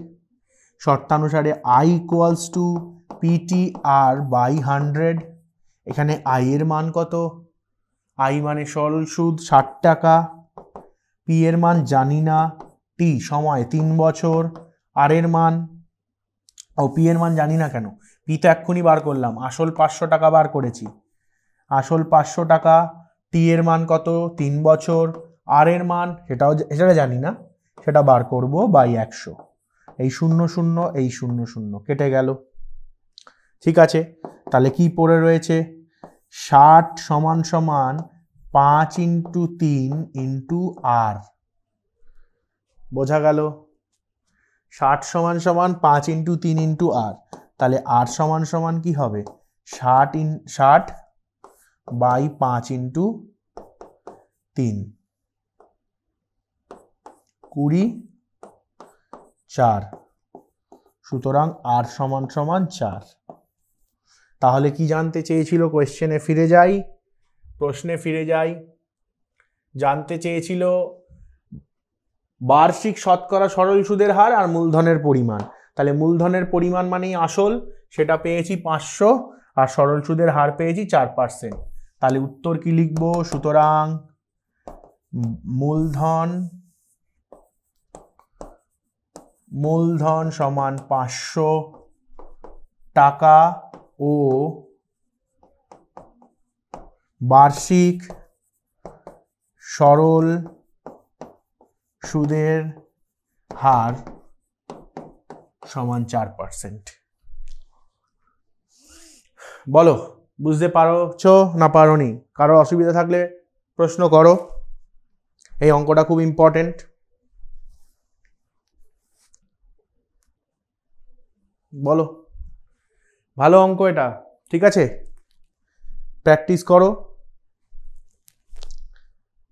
শর্তানুসারে I = PTR/100। এখানে I এর মান কত, I মানে সরল সুদ 60 টাকা, P এর মান জানি না, T সময় 3 বছর, R এর মান, ও P এর মান জানি না কেন, P তো এক্ষুনি বার করলাম, আসল 500 টাকা বার করেছি, আসল 500 টাকা, T এর মান কত 3 বছর, R এর মান সেটা জানি না, সেটা বার করব /100। এই 0 0 এই 0 0 কেটে গেল। ঠিক আছে, তাহলে কি পড়ে রয়েছে, 60 = 5 × 3 × R। বোঝা গেল, 60 = 5 × 3 × R। তাহলে R সমান কি হবে, 60/5 × 3 20 4। সুতরাং R = 4। তাহলে কি জানতে চেয়েছিল, কোয়েশ্চেনে ফিরে যাই, প্রশ্নে ফিরে যাই, জানতে চেয়েছিল বার্ষিক শতকরা সরল সুদের হার আর মূলধনের পরিমাণ। তাহলে মূলধনের পরিমাণ মানেই আসল, সেটা পেয়েছি 500, আর সরল সুদের হার পেয়েছি 4%। তাহলে উত্তর কি লিখবো, সুতরাং মূলধন সমান 500 টাকা ও বার্ষিক সরল সুদের হার সমান 4%। বলো বুঝতে পারছো না পারোনি? কারো অসুবিধা থাকলে প্রশ্ন করো, এই অঙ্কটা খুব ইম্পর্টেন্ট। বলো, ভালো অঙ্ক এটা, ঠিক আছে, প্র্যাকটিস করো,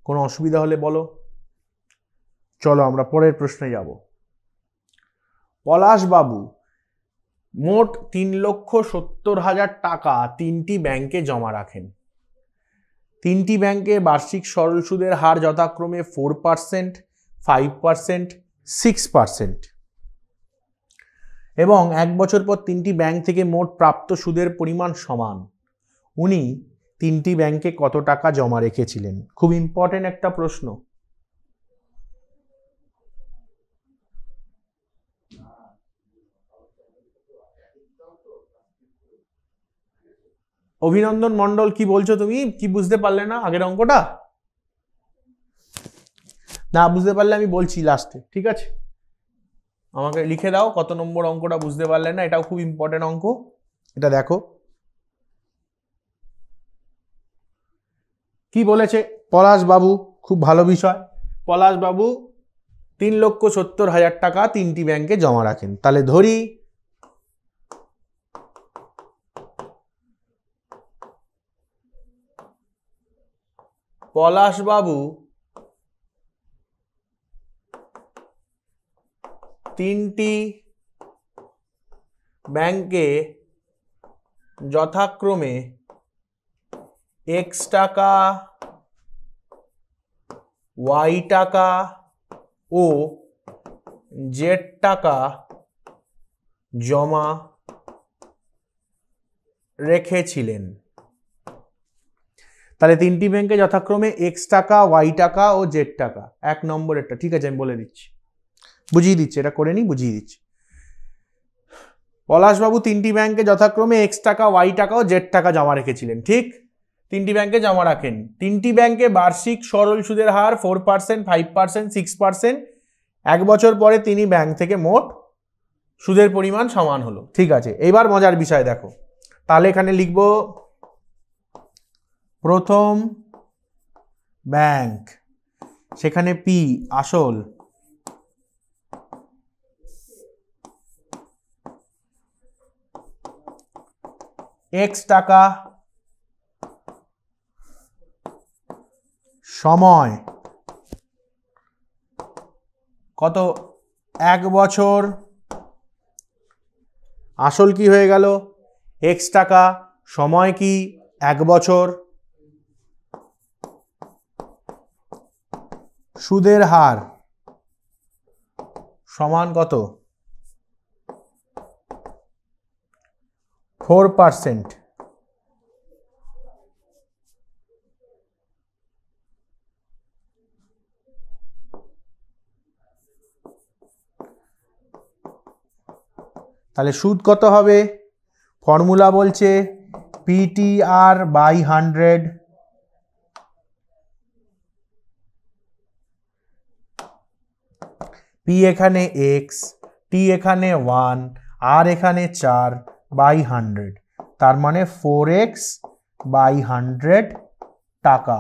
কোনো অসুবিধা হলে বলো। চলো আমরা পরের প্রশ্নে যাব। পলাশবাবু মোট 3,70,000 টাকা 3টি ব্যাংকে জমা রাখেন। 3টি ব্যাংকে বার্ষিক সরল সুদের হার যথাক্রমে 4%, 5%, 6% এবং 1 বছর পর 3টি ব্যাংক থেকে মোট প্রাপ্ত সুদের পরিমাণ সমান। উনি 3টি ব্যাংকে কত টাকা জমা রেখেছিলেন? খুব ইম্পর্টেন্ট একটা প্রশ্ন। অভিনন্দন মন্ডল, কি বলছো তুমি? কি বুঝতে পারলে না আগের অঙ্কটা? না বুঝতে পারলে আমি বলছি লাস্টে, ঠিক আছে? আমাকে লিখে দাও কত নম্বর অঙ্কটা বুঝতে পারলে না, এটাও খুব ইম্পর্টেন্ট অঙ্ক। এটা দেখো কি বলেছে পলাশবাবু, খুব ভালো বিষয়। পলাশবাবু 3,70,000 টাকা 3টি ব্যাংকে জমা রাখেন। তাহলে ধরি পলাশবাবু 3টি ব্যাংকে যথাক্রমে X টাকা, Y টাকা ও Z টাকা জমা রেখেছিলেন। তাহলে 3টি ব্যাংকে যথাক্রমে X টাকা, Y টাকা ও Z টাকা। 1 নম্বরেরটা, ঠিক আছে, আমি বলে দিচ্ছি, বুঝিয়ে দিচ্ছি, এটা করে নি, বুঝিয়ে দিচ্ছি। পলাশবাবু 3টি ব্যাংকে যথাক্রমে X টাকা, Y টাকা ও Z টাকা জমা রেখেছিলেন, ঠিক? 3টি ব্যাংকে জমা রাখেন। 3টি ব্যাংকে বার্ষিক সরল সুদের হার 4%, 5%, 6%। 1 বছর পরে তিনি ব্যাংক থেকে মোট সুদের পরিমাণ সমান হলো, ঠিক আছে। এবার মজার বিষয় দেখো, তাহলে এখানে লিখব প্রথম ব্যাংক, সেখানে P আসল, X টাকা, সময় কত? 1 বছর। আসল কি হয়ে গেল? X টাকা, সময় কি? 1 বছর। সুদের হার সমান কত? 4%। তাহলে সুদ কত হবে? ফর্মুলা বলছে PTR/100, P এখানে X, T এখানে 1, R এখানে 4/100, তার মানে 4x/100 টাকা।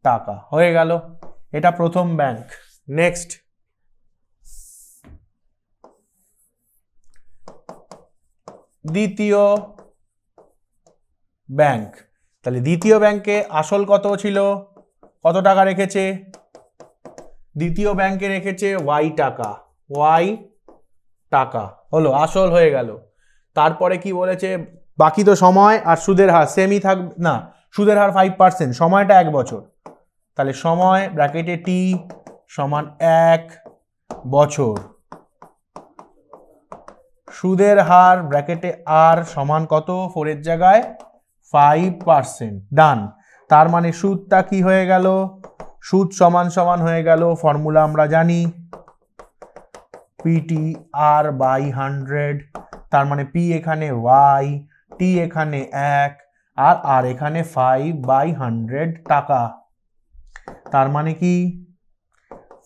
টাকা হয়ে গেল। এটা প্রথম ব্যাংক। নেক্সট, দ্বিতীয় ব্যাংক। তাহলে দ্বিতীয় ব্যাংকে আসল কত ছিল? কত টাকা রেখেছে? দ্বিতীয় ব্যাংকে রেখেছে Y টাকা, Y টাকা হলো, আসল হয়ে গেল। তারপরে কি বলেছে? বাকি তো সময় আর সুদের হার সেমই থাকবে না, সুদের হার 5%, সময়টা 1 বছর। তাহলে সময় ব্র্যাকেটে T সমান 1 বছর, সুদের হার ব্র্যাকেটে R সমান কত? 4 এর জায়গায় 5%। ডান। তার মানে সুদটা কি হয়ে গেল? সুদ সমান সমান হয়ে গেল, ফর্মুলা আমরা জানি, PTR/100, তার মানে P এখানে Y, T এখানে 1 আর R এখানে 5/100 টাকা। তার মানে কি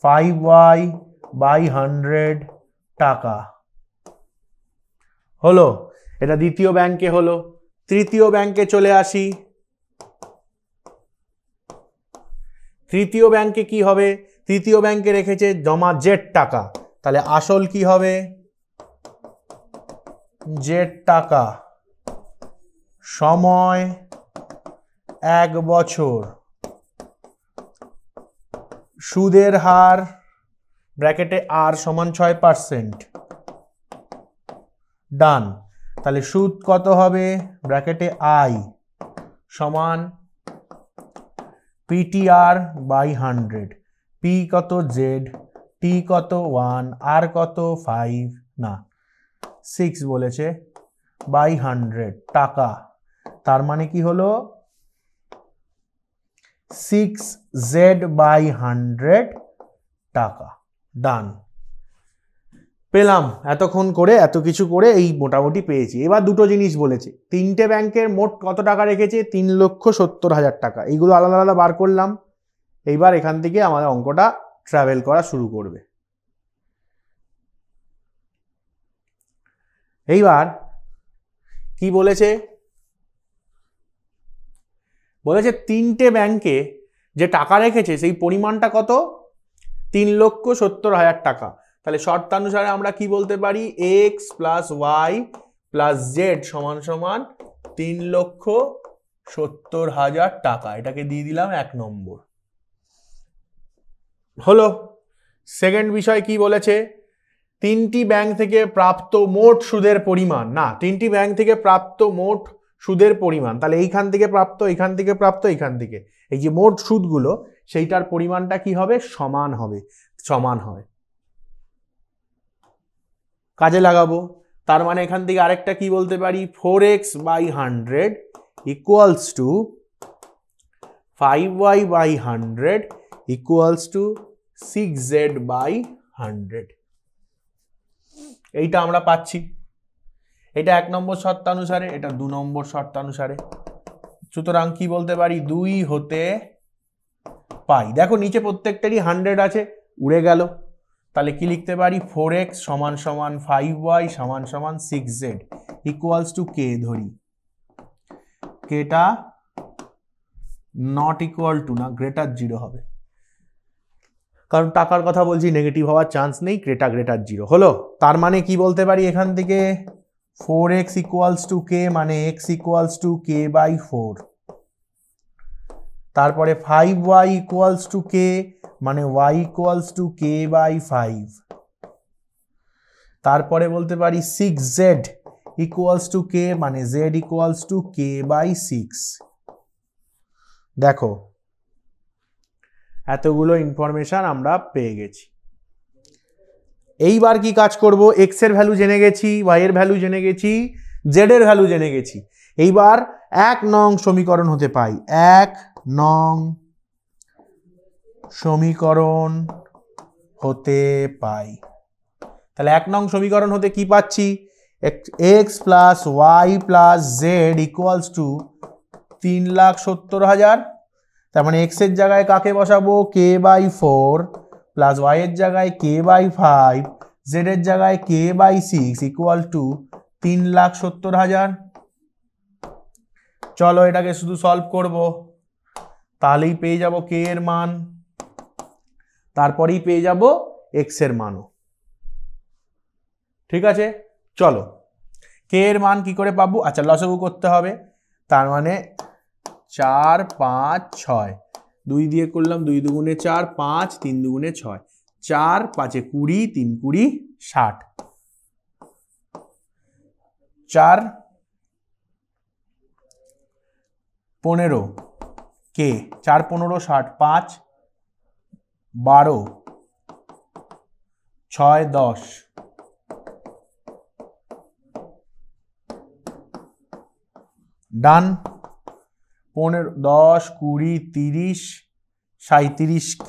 5y/100 টাকা হলো। এটা দ্বিতীয় ব্যাংকে হলো। তৃতীয় ব্যাংকে চলে আসি। তৃতীয় ব্যাংকে কি হবে? তৃতীয় ব্যাংকে রেখেছে জমা z টাকা, তাহলে আসল কি হবে? z টাকা, সময় 1 বছর, সুদের হার ব্র্যাকেটে r সমান 6%। ডান। তাহলে সুদ কত হবে? ব্র্যাকেটে i সমান PTR/100। p কত z, t কত 1, r কত 5 না 6 বলেছে /100 টাকা। তার মানে কি হলো 6z/100 টাকা। ডান। পেলাম, এতক্ষণ করে এত কিছু করে এই মোটামুটি পেয়েছি। এবার দুটো জিনিস বলেছে, তিনটে ব্যাংকের মোট কত টাকা রেখেছে? 3,70,000 টাকা। এইগুলো আলাদা আলাদা বার করলাম। এইবার এখান থেকে আমাদের অঙ্কটা ট্রাভেল করা শুরু করবে। এইবার কি বলেছে? বলেছে তিনটে ব্যাংকে যে টাকা রেখেছে সেই পরিমাণটা কত? 3,70,000 টাকা। তাহলে শর্তানুসারে আমরা কি বলতে পারি? x + y + z সমান সমান 3,70,000 টাকা। এটাকে দিয়ে দিলাম 1 নম্বর। হলো। সেকেন্ড বিষয় কি বলেছে? তিনটি ব্যাংক থেকে প্রাপ্ত মোট সুদের পরিমাণ, না তিনটি ব্যাংক থেকে প্রাপ্ত মোট সুদের পরিমাণ, তাহলে এইখান থেকে প্রাপ্ত, এইখান থেকে প্রাপ্ত, এইখান থেকে, এই যে মোট সুদগুলো সেইটার পরিমাণটা কি হবে? সমান হবে। সমান হয়, কাজে লাগাবো। তার মানে এখান থেকে আরেকটা কি বলতে পারি? 4x/100 = 5y/100 = 6z/100। এইটা আমরা পাচ্ছি। এটা 1 নম্বর শর্তানুসারে, এটা 2 নম্বর শর্তানুসারে। সুতরাং কি বলতে পারি? 2 হতে পাই। দেখো নিচে প্রত্যেকটারই 100 আছে, উড়ে গেল। তাহলে কি লিখতে পারি? 4x = 5y = 6z = k ধরি। kটা নট ইকুয়াল টু না, গ্রেটার 0 হবে, কারণ টাকার কথা বলছি, নেগেটিভ হওয়ার চান্স নেই। গ্রেটার 0 হলো। তার মানে কি বলতে পারি? এখান থেকে 4x = k মানে x = k/4। তারপরে 5y = k মানে y = k/5। তারপরে বলতে পারি 6z = k মানে z = k/6। দেখো এতগুলো ইনফরমেশন আমরা পেয়ে গেছি। এইবার কি কাজ করব? x এর ভ্যালু জেনে গেছি, y এর ভ্যালু জেনে গেছি, z এর ভ্যালু জেনে গেছি। এইবার 1 নং সমীকরণ হতে পাই। 1 নং সমীকরণ হতে পাই। তাহলে 1 নং সমীকরণ হতে কি পাচ্ছি? x + y + z = 3,70,000। তার মানে x এর জায়গায় কাকে বসাবো? k/4 প্লাস y এর জায়গায় k/5, z এর জায়গায় k/6 = 3,70,000। চলো এটাকে শুধু সলভ করব, তাহলেই পেয়ে যাব k এর মান, তারপরেই পেয়ে যাব x এর মানও। ঠিক আছে, চলো k এর মান কি করে পাবো? আচ্ছা, লসাগু করতে হবে। তার মানে 4, 5, 6, 2 দিয়ে করলাম, 2 দুগুণে 4, 5, 3 দুগুণে 6, 4, 5 20, 3 20, 60, 4, 15 k, 4, 15, 60, 5, 12, 6, 10, ডান। 15, 10, 20, 30, 37 k।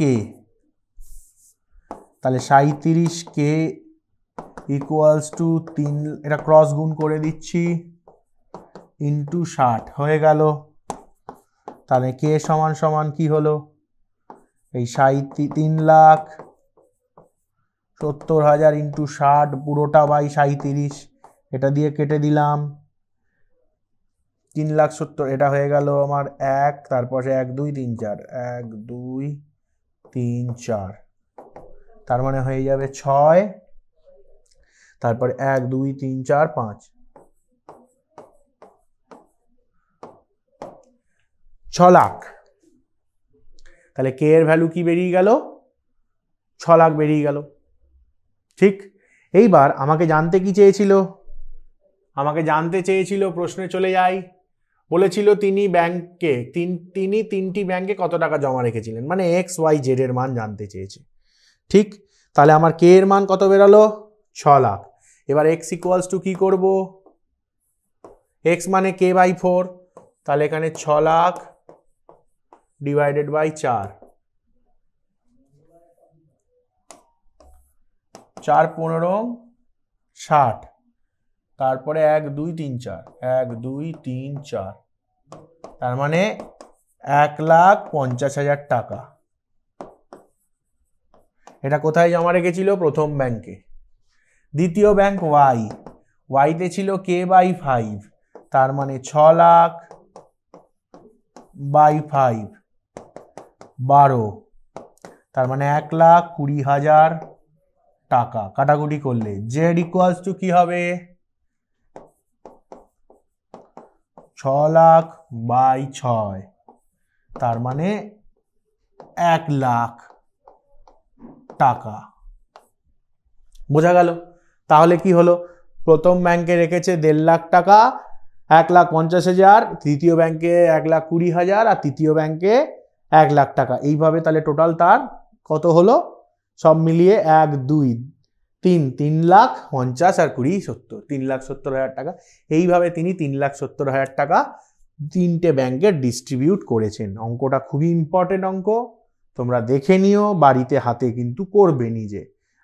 তাহলে 37 k = 3, এটা ক্রস গুণ করে দিচ্ছি, × 60 হয়ে গেল। তাহলে k সমান সমান কি হলো? এই 3,70,000 ইন্টু 60 পুরোটা বাই 37, এটা দিয়ে কেটে দিলাম 3,70,000, এটা হয়ে গেল আমার 1, তারপরে 1 2 3 4, 1 2 3 4, তার মানে হয়ে যাবে 6, তারপরে 1 2 3 4 5, 6 লাখ। তাহলে কে এর ভ্যালু কি বেরিয়ে গেল? 6 লাখ বেরিয়ে গেল। ঠিক, এইবার আমাকে জানতে কি চেয়েছিল? আমাকে জানতে চেয়েছিল, প্রশ্নে চলে যাই, বলেছিল তিনি ব্যাংকে তিনি 3টি ব্যাংকে কত টাকা জমা রেখেছিলেন, মানে XYZ এর মান জানতে চেয়েছে। ঠিক, তাহলে আমার কে এর মান কত বেরোলো? 6 লাখ। এবার x ইকুয়ালস টু কি করব? x মানে k/4, তাহলে এখানে 6 লাখ ডিভাইডেড বাই 4, 4 15 60, তারপরে 1 2 3 4, 1 2 3 4, তার মানে 1,50,000 টাকা। এটা কোথায় জমা রেখেছিল? প্রথম ব্যাংকে। দ্বিতীয় ব্যাংক Y তে ছিল k/5, তার মানে 6 লাখ বাই 5 12, তার মানে 1,20,000 টাকা। কাটাকুটি করলে Z ইকুয়ালস টু কি হবে? 6 লাখ বাই 6, তার মানে 1 লাখ টাকা। বোঝা গেল? তাহলে কি হলো? প্রথম ব্যাংকে রেখেছে 1.5 লাখ টাকা, 1,50,000, দ্বিতীয় ব্যাংকে 1,20,000, আর তৃতীয় ব্যাংকে 1 লাখ টাকা। এইভাবে তাহলে টোটাল তার কত হলো? সব মিলিয়ে 1 2 3, 3,50,000 আর 20 70, 3,70,000 টাকা। এইভাবে তিনি 3,70,000 টাকা 3টে ব্যাংকে ডিস্ট্রিবিউট করেছেন। অঙ্কটা খুবই ইম্পর্টেন্ট অঙ্ক, তোমরা দেখে নিও, বাড়িতে হাতে কিন্তু করবে নিজে।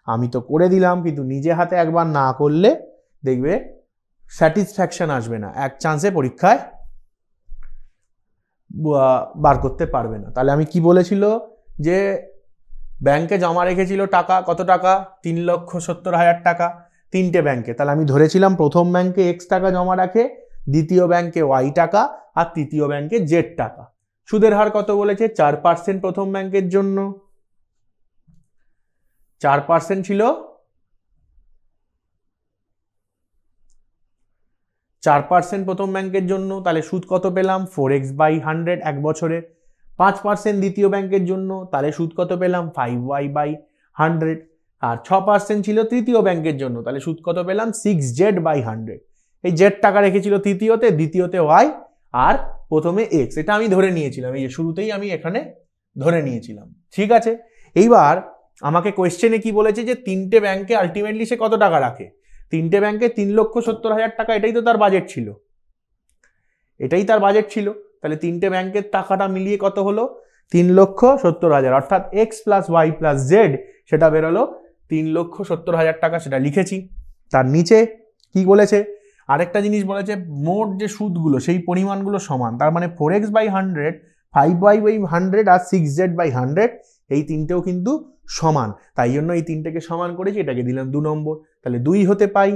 আমি তো করে দিলাম, কিন্তু নিজে হাতে একবার না করলে দেখবে স্যাটিসফ্যাকশন আসবে না, এক চান্সে পরীক্ষায় বার করতে পারবে না। তাহলে আমি কি বলেছিল যে ব্যাংকে জমা রেখেছিল টাকা, কত টাকা? 3,70,000 টাকা 3টে ব্যাংকে। তাহলে আমি ধরেছিলাম প্রথম ব্যাংকে X টাকা জমা রাখে, দ্বিতীয় ব্যাংকে Y টাকা, আর তৃতীয় ব্যাংকে Z টাকা। সুদের হার কত বলেছে? 4% প্রথম ব্যাংকের জন্য, 4% ছিল, 4% প্রথম ব্যাংকের জন্য। তাহলে সুদ কত পেলাম? 4x/100 এক বছরে। 5% দ্বিতীয় ব্যাংকের জন্য, তাহলে সুদ কত পেলাম? 5y/100। আর 6% ছিল তৃতীয় ব্যাংকের জন্য, তাহলে সুদ কত পেলাম? 6z/100। এই z টাকা রেখেছিল তৃতীয়তে, দ্বিতীয়তে y, আর প্রথমে x। এটা আমি ধরে নিয়েছিলাম, এই যে শুরুতেই আমি এখানে ধরে নিয়েছিলাম। ঠিক আছে, এইবার আমাকে কোয়েশ্চেনে কি বলেছে যে 3টে ব্যাংকে আলটিমেটলি সে কত টাকা রাখে? 3টে ব্যাংকে 3,70,000 টাকা, এটাই তো তার বাজেট ছিল, এটাই তার বাজেট ছিল। তাহলে 3টে ব্যাংকের টাকাটা মিলিয়ে কত হলো? 3,70,000, অর্থাৎ x plus y plus z, সেটা বেরোলো 3,70,000 টাকা। সেটা লিখেছি। তার নিচে কি বলেছে? আরেকটা জিনিস বলেছে, মোট যে সুদগুলো সেই পরিমাণগুলো সমান। তার মানে 4x/100, 5y/100 আর 6z/100, এই তিনটেও কিন্তু সমান। তাই জন্য এই তিনটেকে সমান করেছি, এটাকে দিলাম 2 নম্বর। তাহলে 2 হতে পাই।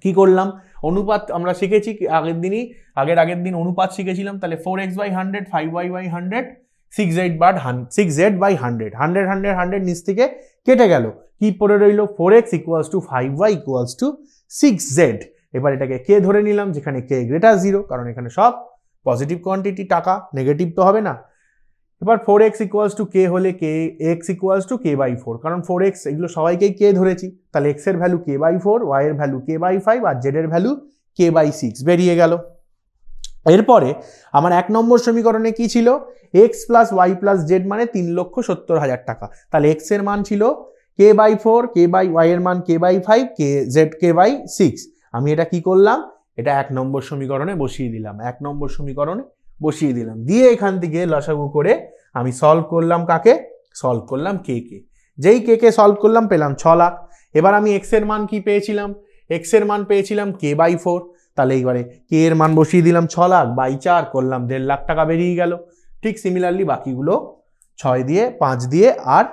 কি করলাম? অনুপাত আমরা শিখেছি আগের দিন অনুপাত শিখেছিলাম। তাহলে 4x/100, 5y/100, 6z/100, 100 100 100 নিচ থেকে কেটে গেল। কি পড়ে রইল? 4x = 5y = 6z। এবার এটাকে কে ধরে নিলাম, যেখানে k > 0, কারণ এখানে সব পজিটিভ কোয়ান্টিটি টাকা, নেগেটিভ তো হবে না। এবার 4x = k হলে x = k/4, কারণ 4x এগুলো সবাইকেই k ধরেছি। তাহলে x এর ভ্যালু k/4, y এর ভ্যালু k/5, আর z এর ভ্যালু k/6 বেরিয়ে গেল। এরপরে আমার 1 নম্বর সমীকরণে কি ছিল? x plus y plus z মানে 3,70,000 টাকা। তাহলে x এর মান ছিল k/4, y এর মান k/5, z k/6। আমি এটা কি করলাম? এটা 1 নম্বর সমীকরণে বসিয়ে দিলাম, 1 নম্বর সমীকরণে বসিয়ে দিলাম। দিয়ে এখান থেকে লসাগু করে আমি সলভ করলাম কাকে? সলভ করলাম কে কে। যেই কে কে সলভ করলাম পেলাম 6 লাখ। এবার আমি x এর মান কি পেয়েছিলাম? x এর মান পেয়েছিলাম k/4। তাহলে এইবারে কে এর মান বসিয়ে দিলাম 6 লাখ, বাই 4 করলাম 1.5 লাখ টাকা বেরিয়ে গেল। ঠিক সিমিলারলি বাকিগুলো 6 দিয়ে 5 দিয়ে আর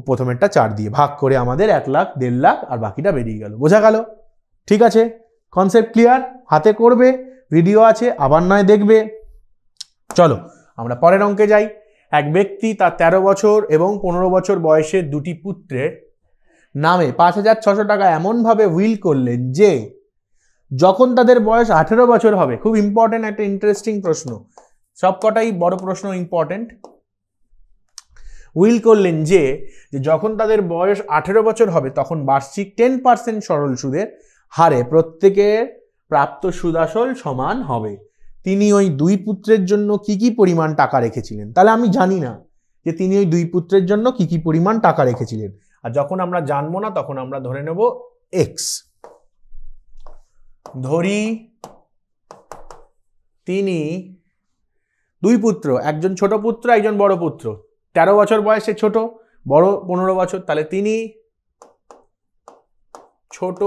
প্রথমেরটা 4 দিয়ে ভাগ করে আমাদের 1 লাখ 1.5 লাখ আর বাকিটা বেরিয়ে গেল। বোঝা গেল? ঠিক আছে, কনসেপ্ট ক্লিয়ার? হাতে করবে, ভিডিও আছে, আবার নয় দেখবে। চলো আমরা পরের অঙ্কে যাই। এক ব্যক্তি তার 13 বছর এবং 15 বছর বয়সের দুটি পুত্রের নামে 5,600 টাকা এমনভাবে উইল করলেন যে যখন তাদের বয়স 18 বছর হবে, খুব ইম্পর্টেন্ট একটা ইন্টারেস্টিং প্রশ্ন, সবকটাই বড় প্রশ্ন, ইম্পর্টেন্ট। উইল করলেন যে যখন তাদের বয়স 18 বছর হবে তখন বার্ষিক 10% সরল সুদের হারে প্রত্যেকের প্রাপ্ত সুদাসল সমান হবে। তিনি ওই দুই পুত্রের জন্য কি কি পরিমাণ টাকা রেখেছিলেন? তাহলে আমি জানি না যে তিনি ওই দুই পুত্রের জন্য কি কি পরিমাণ টাকা রেখেছিলেন, আর যখন আমরা জানবো না তখন আমরা ধরে নেব এক্স। ধরি তিনি দুই পুত্র, একজন ছোট পুত্র একজন বড় পুত্র, 13 বছর বয়সে ছোট, বড় 15 বছর, তাহলে তিনি ছোট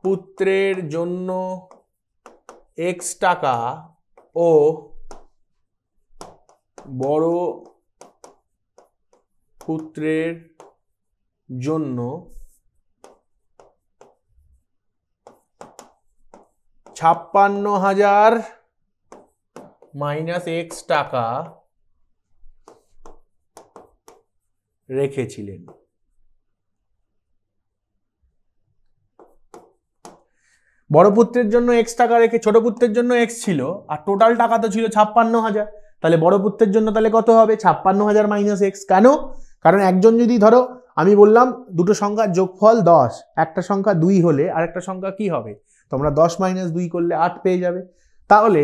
পুত্রের জন্য এক্স টাকা ও বড় পুত্রের জন্য 56,000 মাইনাস এক্স টাকা রেখেছিলেন। বড় পুত্রের জন্য এক্স টাকা রেখে ছোট পুত্রের জন্য এক্স ছিল, আর টোটাল টাকা তো ছিল 56,000। তাহলে বড় পুত্রের জন্য তাহলে কত হবে? 56,000 মাইনাস এক্স। কেন? কারণ একজন যদি ধরো আমি বললাম দুটো সংখ্যার যোগফল 10, একটা সংখ্যা 2 হলে আর একটা সংখ্যা কি হবে? তোমরা 10 মাইনাস 2 করলে 8 পেয়ে যাবে। তাহলে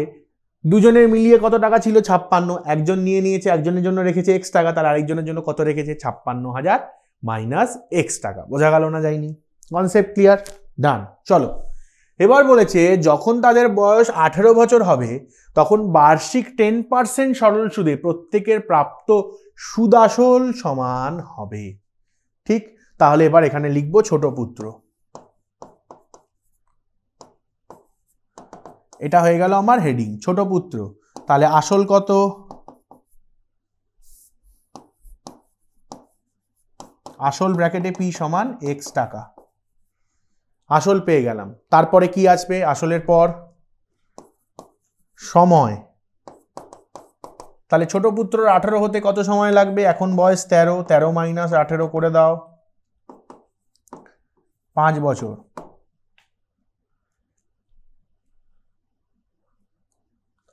দুজনের মিলিয়ে কত টাকা ছিল? 56। একজন নিয়ে নিয়েছে, একজনের জন্য রেখেছে এক্স টাকা, তার আরেকজনের জন্য কত রেখেছে? 56,000 মাইনাস এক্স টাকা। বোঝা গেল না যায়নি? Concept clear? ডান। চলো এবার বলেছে যখন তাদের বয়স 18 বছর হবে তখন বার্ষিক 10% সরল সুদে প্রত্যেকের প্রাপ্ত সুদাসল সমান হবে। ঠিক, তাহলে এবার এখানে লিখবো ছোট পুত্র। এটা হয়ে গেল আমার হেডিং, ছোট পুত্র। তাহলে আসল কত? আসল ব্র্যাকেটে পি সমান এক্স টাকা। আসল পেয়ে গেলাম। তারপরে কি আসবে আসলের পর? সময়। তাহলে ছোট পুত্রর 18 হতে কত সময় লাগবে? এখন বয়স 13, 13 মাইনাস 18 করে দাও, 5 বছর।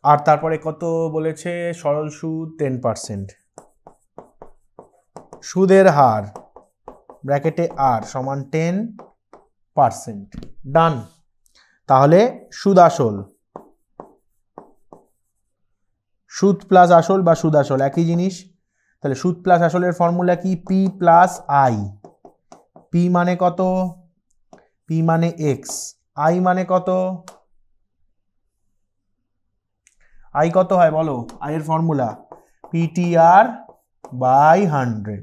আর তারপরে কত বলেছে? সরল সুদ 10%। সুদের হার ব্র্যাকেটে আর সমান 10%। ডান। তাহলে সুদ আসল, সুদ প্লাস আসল বা সুদ আসল একই জিনিস। তাহলে সুদ প্লাস আসলের ফর্মুলা কি? P plus I. পি মানে কত? পি মানে এক্স, আই মানে কত? আই কত হয় বলো? আই এর ফর্মুলা পিটিআর বাই 100।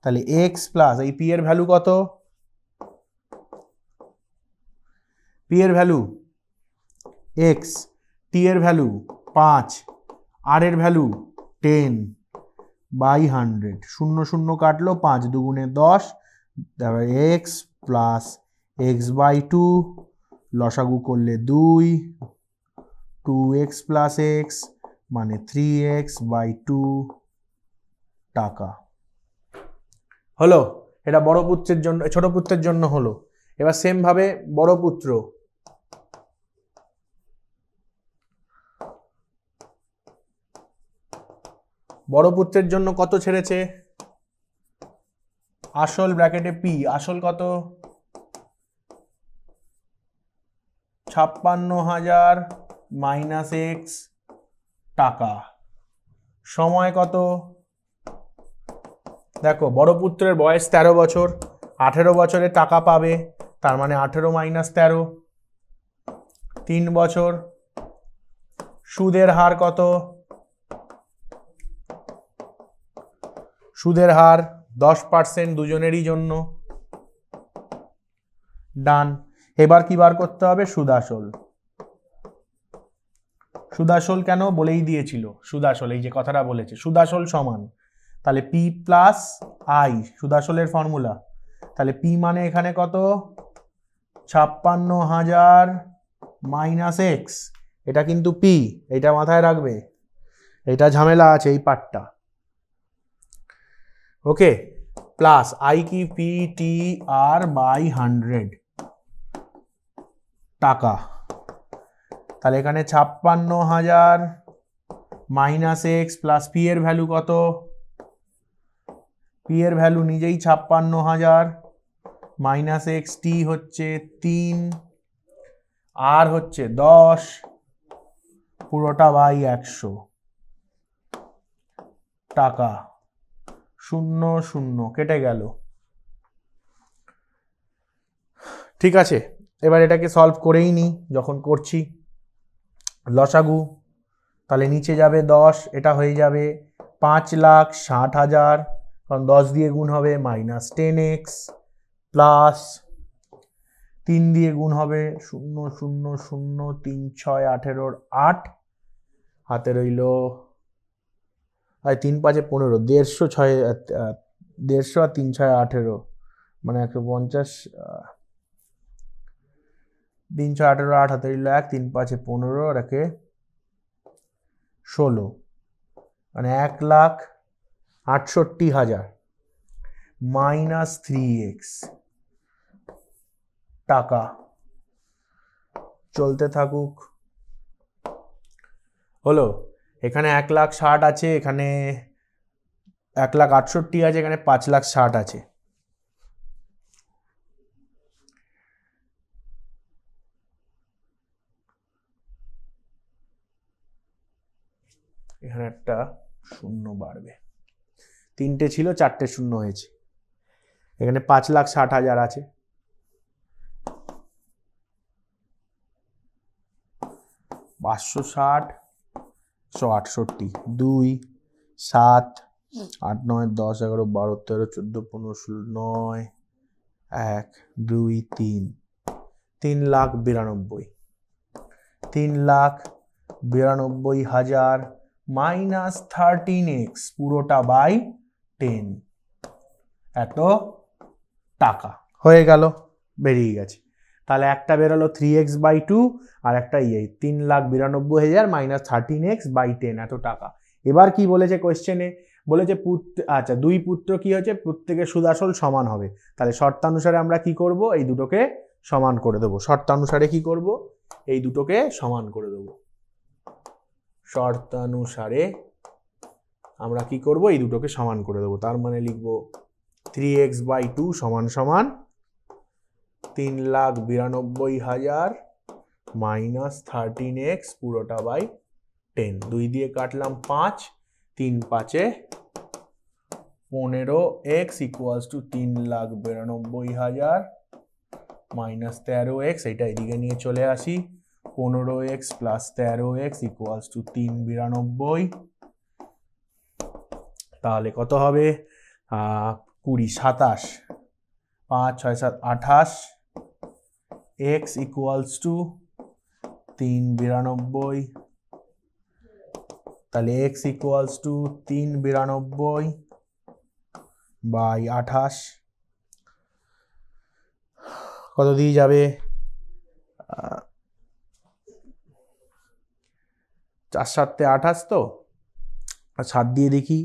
তাহলে এক্স প্লাস এই পি এর ভ্যালু কত? পি এর ভ্যালু এক্স, টি এর ভ্যালু 5, আর এর ভ্যালু 10 বাই 100। 0 0 কাটলো, 5 দুগুণে 10, তারপরে এক্স প্লাস এক্স বাই 2, লসাগু করলে 2, 2x প্লাস এক্স মানে 3x বাই 2 টাকা। হলো? এটা বড় পুত্রের জন্য, ছোট পুত্রের জন্য হলো। এবার সেম ভাবে বড় পুত্র। বড় পুত্রের জন্য কত ছেড়েছে? আসল ব্র্যাকেটে পি, আসল কত? 56,000 মাইনাস এক্স টাকা। সময় কত? দেখো বড় পুত্রের বয়স 13 বছর, 18 বছরে টাকা পাবে, তার মানে 18 মাইনাস 13, 3 বছর। সুদের হার কত? সুদের হার 10% দুজনেরই জন্য। ডান। এবার কি বার করতে হবে? সুদ আসল। সুদাসল কেন বলেই দিয়েছিল, সুদাসল এই যে কথাটা বলেছে সুদাসল সমান, তাহলে পি প্লাস আই সুদাসলের ফর্মুলা, তাহলে পি মানে এখানে কত 56,000 মাইনাস এক্স, এটা কিন্তু পি, এটা মাথায় রাখবে, এটা ঝামেলা আছে এই পার্টটা। ওকে, প্লাস আই কি পি টি আর বাই 100 টাকা, তাহলে এখানে 56,000 মাইনাস এক্স প্লাস পি এর ভ্যালু কত, পি এর ভ্যালু নিজেই 56,000 মাইনাস এক্স টি হচ্ছে 3 আর হচ্ছে 10 পুরোটা বাই 100 টাকা, 0 0 কেটে গেল। ঠিক আছে, এবার এটাকে সলভ করেই নি যখন করছি, লসাগু, তাহলে নিচে যাবে 10, এটা হয়ে যাবে 5,60,000, কারণ 10 দিয়ে গুণ হবে মাইনাস 10x প্লাস 3 দিয়ে গুণ হবে 0 0 0 3 6 18 8, হাতে রইল 3 5 15, 150 6 150 আর 3 6 18, মানে 150, 3 6 18 8, হাতে রইল 1, 3 5 15 আর 16, মানে 1,68,000 মাইনাস 3x টাকা, চলতে থাকুক। হলো, এখানে 1,60,000 আছে, এখানে 1,68,000 আছে, এখানে 5,60,000 আছে। এখানে একটা শূন্য বাড়বে, 3টে ছিল 4টে শূন্য হয়েছে, এখানে 5,60,000 আছে, $560, 168, 2 7 8 9 10 11 12 13 14 15 16 9 1 2 3 3,92,000, 3,92,000 মাইনাস 13x পুরোটা বাই 10, এত টাকা হয়ে গেল, বেরিয়ে গেছে। তাহলে একটা বেরোলো 3x বাই 2 আর একটা 3,92,000 মাইনাস 13x বাই 10, এত টাকা। এবার কি বলেছে কোয়েশ্চেনে, বলেছে আচ্ছা 2 পুত্র কি হয়েছে, প্রত্যেকের সুদাসল সমান হবে, তাহলে শর্তানুসারে আমরা কি করব, এই দুটোকে সমান করে দেবো, শর্তানুসারে কি করব, এই দুটোকে সমান করে দেবো, শর্তানুসারে আমরা কি করব, এই দুটোকে সমান করে দেবো, তার মানে লিখব 3x বাই 2 সমান সমান 3,92,000 মাইনাস 13x পুরোটা বাই 10, 2 দিয়ে কাটলাম 5, 3 5 15x equals to 3,92,000 minus 13x, এটা এদিকে নিয়ে চলে আসি, 15x plus 13x equals to 3,92,000, তাহলে কত হবে 20 27 5 6 7 28, x ইকুয়ালস টু 3,92,000, তাহলে x ইকুয়ালস টু 3,92,000 বাই 28, কত দিয়ে যাবে 4 7 28, তো 7 দিয়ে দেখি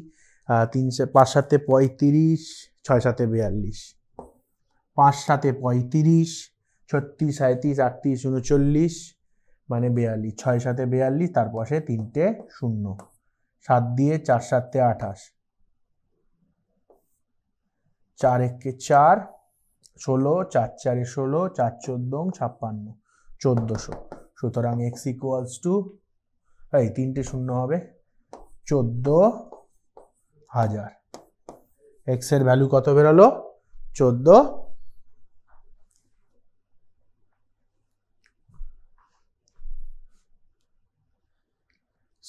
3 5 7 35, 6 7 42, 5 7 35, 36 37 38 39, মানে 42, 6 7 42, তার পাশে 3টে শূন্য, 7 দিয়ে 4 7 28, 4 1 4 16, 4 4 16, 4 14 56, 1400, সুতরাং x ইকুয়ালস টু, এই 3টে শূন্য হবে 14,000, x এর ভ্যালু কত বেরোলো 14,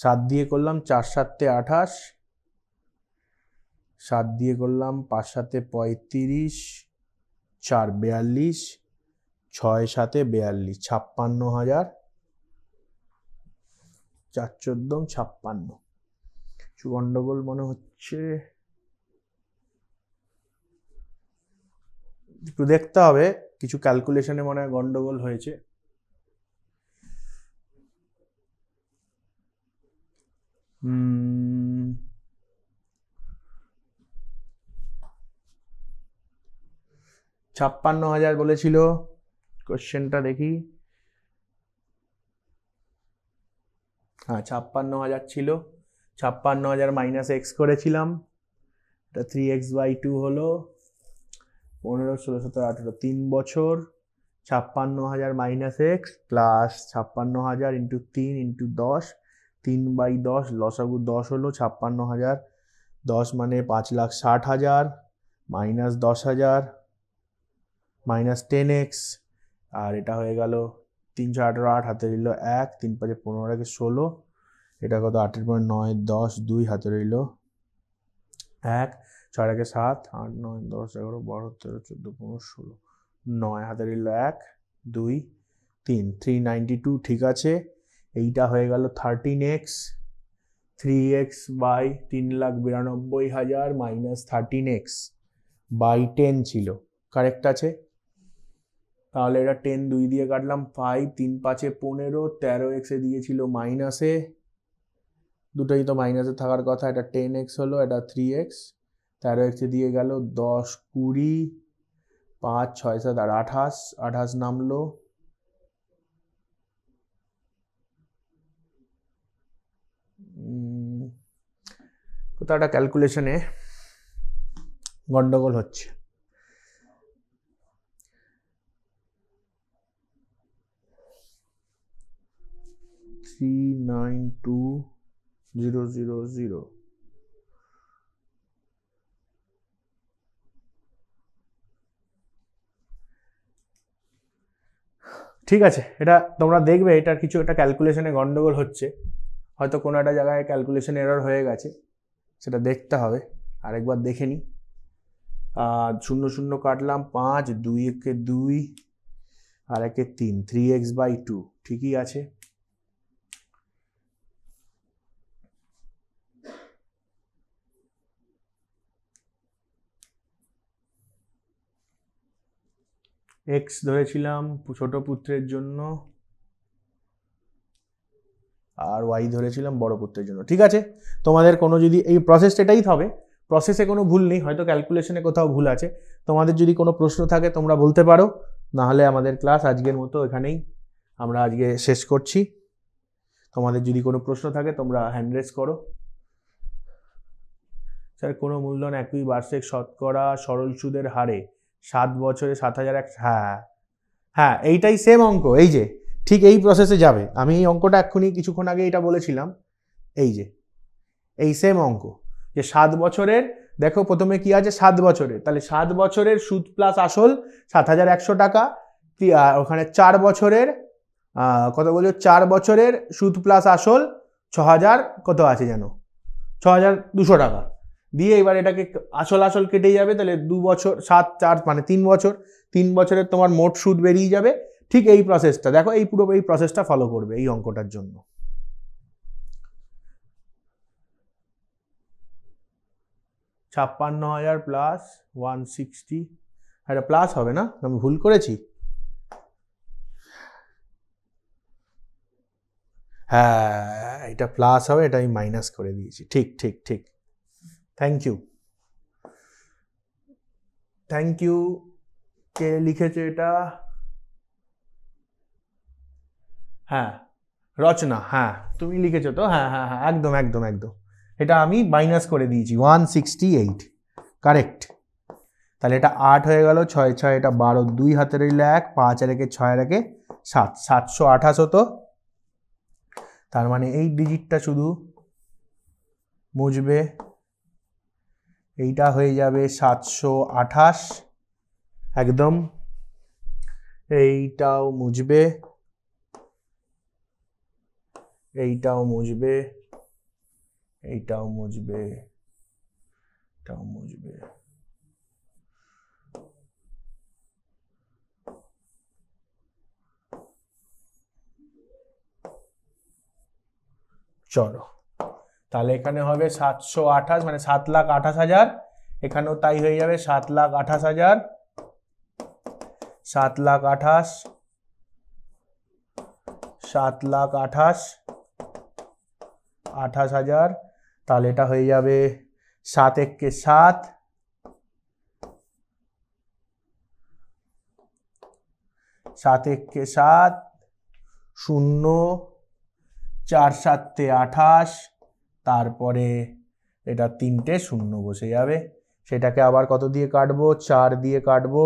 7 দিয়ে করলাম 4 7 28, 7 দিয়ে করলাম 5 7 35, 4 42, 6 7 42, 56,000, 4×14 কিছু গন্ডগোল মনে হচ্ছে, একটু দেখতে হবে, কিছু ক্যালকুলেশনে মনে হয় গন্ডগোল হয়েছে। হুম, 56,000 বলেছিল, কোশ্চেনটা দেখি। হ্যাঁ 56,000 ছিল, 56,000 মাইনাস এক্স করেছিলাম, এটা 3x/2 হলো 15, 16, 17, 18, 3 বছর। 56,000 minus x plus 56,000 into 3 into 10, 3/10, লসাগু 10 হলো। 56,000 10 মানে 5,60,000 মাইনাস 10,000 মাইনাস 10x, আর এটা হয়ে গেল 3 × 18, 8 হাতে রইল 1, 3 × 5 = 15, 16, এটা কত 8 × 5 9, 10, 2 হাতে রইল 1, 6 × 7, 8, 9, 10, 11, 12, 13, 14, 15, 16, 9 হাতে রইল 1, 2, 3, 392 ঠিক আছে। এইটা হয়ে গেল 13x, 3x by 3,92,000 minus 13x by 10 ছিল, কারেক্ট আছে। তাহলে এটা 10 2 দিয়ে কাটলাম 5, 3 × 5 = 15, 13x এ দিয়েছিল মাইনাসে, দুটোই তো মাইনাসে থাকার কথা, এটা 10x হলো, এটা 3x, 13x এ দিয়ে গেল 10, 20, 5, 6, 7 আর 28, 28 নামলো। কোথাও একটা ক্যালকুলেশনে গন্ডগোল হচ্ছে। $392,000 ঠিক আছে, এটা তোমরা দেখবে এটার কিছু একটা ক্যালকুলেশনে গন্ডগোল হচ্ছে, হয়তো কোনো একটা জায়গায় ক্যালকুলেশন এরর হয়ে গেছে, সেটা দেখতে হবে। আরেকবার দেখে নিই। 0 0 কাটলাম 5, 2 একে 2 আর একে 3, 3x/2 ঠিকই আছে। এক্স ধরেছিলাম ছোট পুত্রের জন্য, আর ওয়াই ধরেছিলাম বড় পুত্রের জন্য। ঠিক আছে, তোমাদের কোনো যদি এই প্রসেসটা এটাই হবে, প্রসেসে কোনো ভুল নেই, হয়তো ক্যালকুলেশনে কোথাও ভুল আছে। তোমাদের যদি কোনো প্রশ্ন থাকে তোমরা বলতে পারো, নাহলে আমাদের ক্লাস আজকের মতো এখানেই আমরা আজকে শেষ করছি। তোমাদের যদি কোনো প্রশ্ন থাকে তোমরা হ্যান্ড রেজ করো। স্যার কোনো মূলধন একই বার্ষিক শতকরা সরল সুদের হারে 7 বছরে 7,001, হ্যাঁ হ্যাঁ এইটাই সেম অঙ্ক, এই যে ঠিক এই প্রসেসে যাবে। আমি এই অঙ্কটা এক্ষুনি কিছুক্ষণ আগে এটা বলেছিলাম, এই যে এই সেম অঙ্ক, যে 7 বছরের, দেখো প্রথমে কি আছে 7 বছরের, তাহলে 7 বছরের সুদ প্লাস আসল 7,100 টাকা, ওখানে 4 বছরের কত বলছো, 4 বছরের সুদ প্লাস আসল 6,000 কত আছে যেন 6,200 টাকা দিয়ে, এবার এটাকে আসল কেটে যাবে, তাহলে 2 বছর 7 4 মানে 3 বছর, 3 বছরের তোমার মোট সুদ বেরিয়ে যাবে। ঠিক এই প্রসেসটা দেখো, এই পুরো এই প্রসেসটা ফলো করবে এই অঙ্কটার জন্য। $56,000 প্লাস 160, এটা প্লাস হবে না, আমি ভুল করেছি? হ্যাঁ এটা প্লাস হবে, এটা আমি মাইনাস করে দিয়েছি, ঠিক ঠিক ঠিক। Thank you, thank you. কে লিখেছে এটা? হ্যাঁ রচনা, হ্যাঁ তুমি লিখেছো তো, হ্যাঁ হ্যাঁ হ্যাঁ একদম একদম একদম, এটা আমি মাইনাস করে দিয়েছি 168, কারেক্ট। তাহলে এটা 8 হয়ে গেল, 6 6 এটা 12, 2 হাতে রইল 1, 5 আর 1 6 আর 1 7, 728 হতো। তার মানে এই ডিজিটটা শুধু মুছবে, এইটা হয়ে যাবে 728 একদম, এইটাও মুছবে, এইটাও মুছবে, এইটাও মুছবে, এটাও মুছবে। চলো, তাহলে এখানে হবে 728 মানে 7,28,000, এখানেও তাই হয়ে যাবে 7,28,000, 7,28,000, 7,28,000, তাহলে এটা হয়ে যাবে 7 × 7, 7 × 7, 0, 4 × 7 = 28, তারপরে এটা 3টে 0 বসে যাবে। সেটাকে আবার কত দিয়ে কাটবো? 4 দিয়ে কাটবো।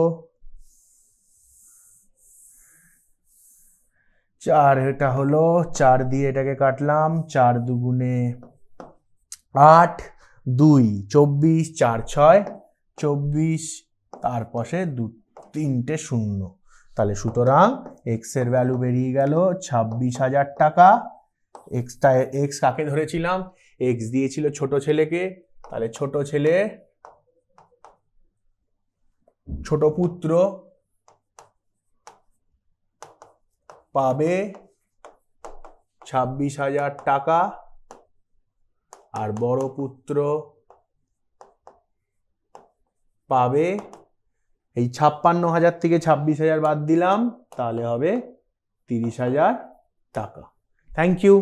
4 এটা হলো, 4 দিয়ে এটাকে কাটলাম, 4 × 2 = 8, 2 24, 4 6 24, তার পাশে 3টে 0। তাহলে সুতরাং এক্স এর ভ্যালু বেরিয়ে গেল 26,000 টাকা। এক্সটা এক্স কাকে ধরেছিলাম? এক্স দিয়েছিল ছোট ছেলেকে, তাহলে ছোট ছেলে ছোট পুত্র পাবে 26,000 টাকা, আর বড় পুত্র পাবে, এই 56,000 থেকে 26,000 বাদ দিলাম, তাহলে হবে 30,000 টাকা। Thank you.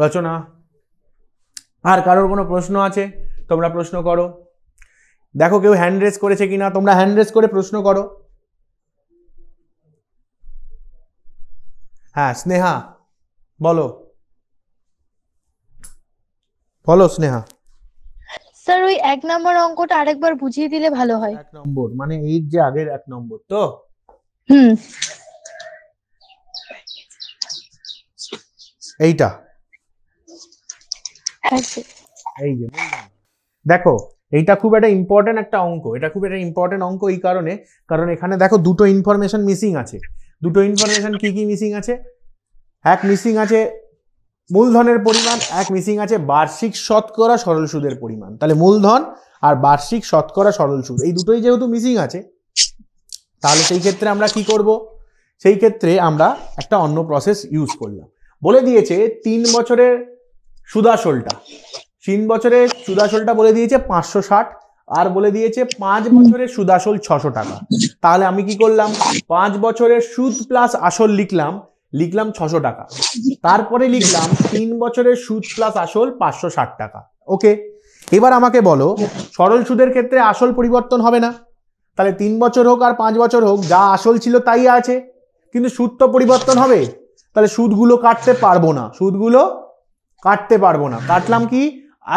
রচনা, আর কারোর কোনো প্রশ্ন আছে? তোমরা প্রশ্ন করো। দেখো কেউ হ্যান্ড রেজ করেছে কিনা, তোমরা হ্যান্ড রেজ করে প্রশ্ন করো। হ্যাঁ স্নেহা বলো, বলো স্নেহা। স্যার ওই 1 নম্বর অঙ্কটা আরেকবার বুঝিয়ে দিলে ভালো হয়। 1 নম্বর মানে এই যে আগের 1 নম্বর তো? হুম। এইটা, হ্যাঁ স্যার। এই যে দেখো এইটা খুব একটা ইম্পর্টেন্ট একটা অঙ্ক, এটা খুব একটা ইম্পর্টেন্ট অঙ্ক এই কারণে, কারণ এখানে দেখো দুটো ইনফরমেশন মিসিং আছে। দুটো ইনফরমেশন কি কি মিসিং আছে? এক মিসিং আছে মূলধনের পরিমাণ, এক মিসিং আছে বার্ষিক শতকরা সরল সুদের পরিমাণ। তাহলে মূলধন আর বার্ষিক শতকরা সরল সুদ এই দুটোই যেহেতু মিসিং আছে, তাহলে সেই ক্ষেত্রে আমরা কি করব? সেই ক্ষেত্রে আমরা একটা অন্য প্রসেস ইউজ করলাম। বলে দিয়েছে 3 বছরের সুদাসলটা, 3 বছরের সুদাসলটা বলে দিয়েছে 560, আর বলে দিয়েছে 5 বছরের সুদাসল 600 টাকা। তাহলে আমি কি করলাম? 5 বছরের সুদ প্লাস আসল লিখলাম 600 টাকা, তারপরে লিখলাম 3 বছরের সুদ প্লাস আসল 560 টাকা। ওকে, এবার আমাকে বলো সরল সুদের ক্ষেত্রে আসল পরিবর্তন হবে না, তাহলে 3 বছর হোক আর 5 বছর হোক যা আসল ছিল তাই আছে, কিন্তু সুদ তো পরিবর্তন হবে। তাহলে সুদগুলো কাটতে পারবো না, সুদগুলো কাটতে পারবো না। কাটলাম কি?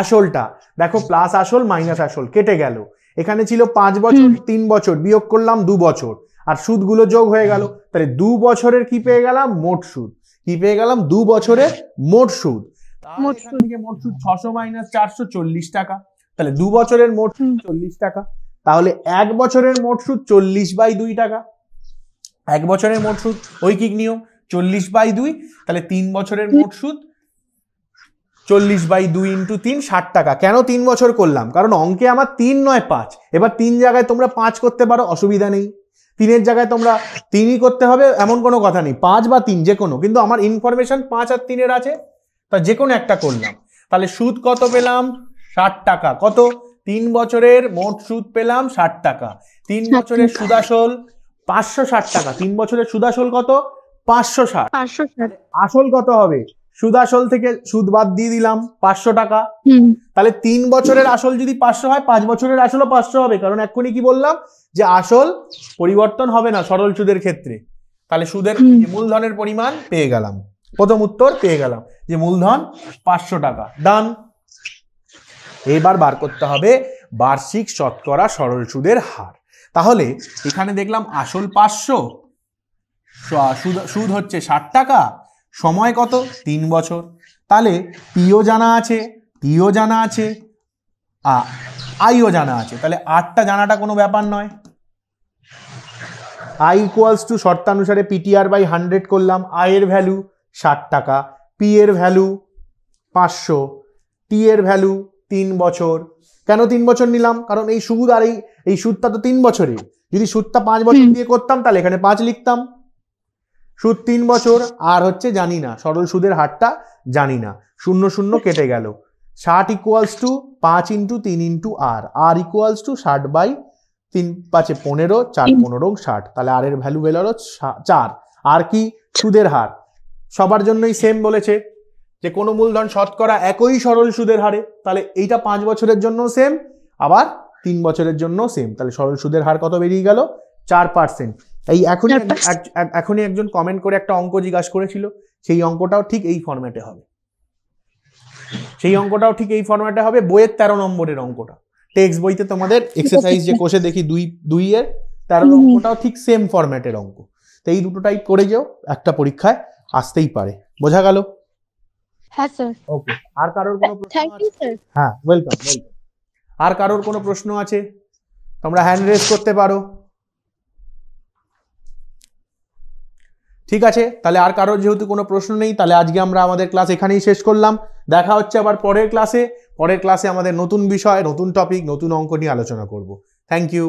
আসলটা। দেখো প্লাস আসল মাইনাস আসল কেটে গেল। এখানে ছিল 5 বছর, 3 বছর বিয়োগ করলাম 2 বছর, আর সুদগুলো যোগ হয়ে গেল। তাহলে 2 বছরের কি পেয়ে গেলাম? মোট সুদ। কি পেয়ে গেলাম? 2 বছরের মোট সুদ। মোট সুদ 600 মাইনাস 440 টাকা। তাহলে 2 বছরের মোট সুদ 40 টাকা। তাহলে 1 বছরের মোট সুদ 40/2 টাকা। 1 বছরের মোট সুদ ঐকিক নিয়ম 40/2, তাহলে 3 বছরের মোট সুদ 40/2 × 3 60 টাকা। কেন 3 বছর করলাম? কারণ অঙ্কে আমার 3 নয় 5। এবার 3 জায়গায় তোমরা 5 করতে পারো, অসুবিধা নেই। 3-এর জায়গায় তোমরা 3ই করতে হবে এমন কোনো কথা নেই, 5 বা 3 যে কোনো, কিন্তু আমার ইনফরমেশন 5 আর 3-এর আছে, তা যে কোনো একটা করলাম। তাহলে সুদ কত পেলাম? 60 টাকা। কত? 3 বছরের মোট সুদ পেলাম 60 টাকা। 3 বছরের সুদাসল 560 টাকা। 3 বছরের সুদাসল কত? 560। 560। আসল কত হবে? সুদাসল থেকে সুদ বাদ দিয়ে দিলাম 500 টাকা। তাহলে 3 বছরের আসল যদি 500 হয়, 5 বছরের আসলও 500 হবে, কারণ এক্ষুনি কি বললাম যে আসল পরিবর্তন হবে না সরল সুদের ক্ষেত্রে। তাহলে সুদের মূলধনের পরিমাণ পেয়ে গেলাম, প্রথম উত্তর পেয়ে গেলাম যে মূলধন 500 টাকা। ডান। এবার বার করতে হবে বার্ষিক শতকরা সরল সুদের হার। তাহলে এখানে দেখলাম আসল 500, সুদ হচ্ছে 60 টাকা, সময় কত? 3 বছর। তাহলে পিও জানা আছে, টিও জানা আছে, আইও জানা আছে, তাহলে আরটা জানাটা কোনো ব্যাপার নয়। আই ইকুয়ালস টু শর্তানুসারে PTR/100 করলাম। আই এর ভ্যালু 60 টাকা, পি এর ভ্যালু 500, টি এর ভ্যালু 3 বছর। কেন 3 বছর নিলাম? কারণ এই সুদ আর এই সুদটা তো 3 বছরের। যদি সুদটা 5 বছর দিয়ে করতাম তাহলে এখানে 5 লিখতাম। সুদ 3 বছর, আর হচ্ছে জানি না, সরল সুদের হারটা জানি না, 0 0 কেটে গেল। 60 equals to 5 into 3 into R equals to 60/3 5 15, 4 15 60, তাহলে আর এর ভ্যালু বেরোলো 4। আর কি? সুদের হার সবার জন্যই সেম বলেছে, যে কোনো মূলধন শতকরা একই সরল সুদের হারে, তাহলে এইটা 5 বছরের জন্য সেম, আবার 3 বছরের জন্য সেম, তাহলে সরল সুদের হার কত বেরিয়ে গেল? 4%। এই এখনই একজন কমেন্ট করে একটা অঙ্ক জিজ্ঞাসা করেছিল, সেই অঙ্কটাও ঠিক এই ফরম্যাটে হবে, বইয়ের 13 নম্বরের অঙ্কটা, টেক্সট বইতে তোমাদের এক্সারসাইজ যে কোষে দেখি 2 এর 13 অঙ্কটাও ঠিক সেম ফরম্যাটের অঙ্ক। তো এই দুটো টাইপ করে যেও, একটা পরীক্ষায় আসতেই পারে। বোঝা গেল? হ্যাঁ স্যার। ওকে, আর কারোর কোনো প্রশ্ন থ্যাংক ইউ আছে? স্যার। হ্যাঁ, ওয়েলকাম। আর কারোর কোনো প্রশ্ন আছে? তোমরা হ্যান্ড রেজ করতে পারো। ঠিক আছে, তাহলে আর কারোর যেহেতু কোনো প্রশ্ন নেই, তাহলে আজকে আমরা আমাদের ক্লাস এখানেই শেষ করলাম। দেখা হচ্ছে আবার পরের ক্লাসে আমাদের নতুন বিষয়, নতুন টপিক, নতুন অঙ্ক নিয়ে আলোচনা করব। Thank you.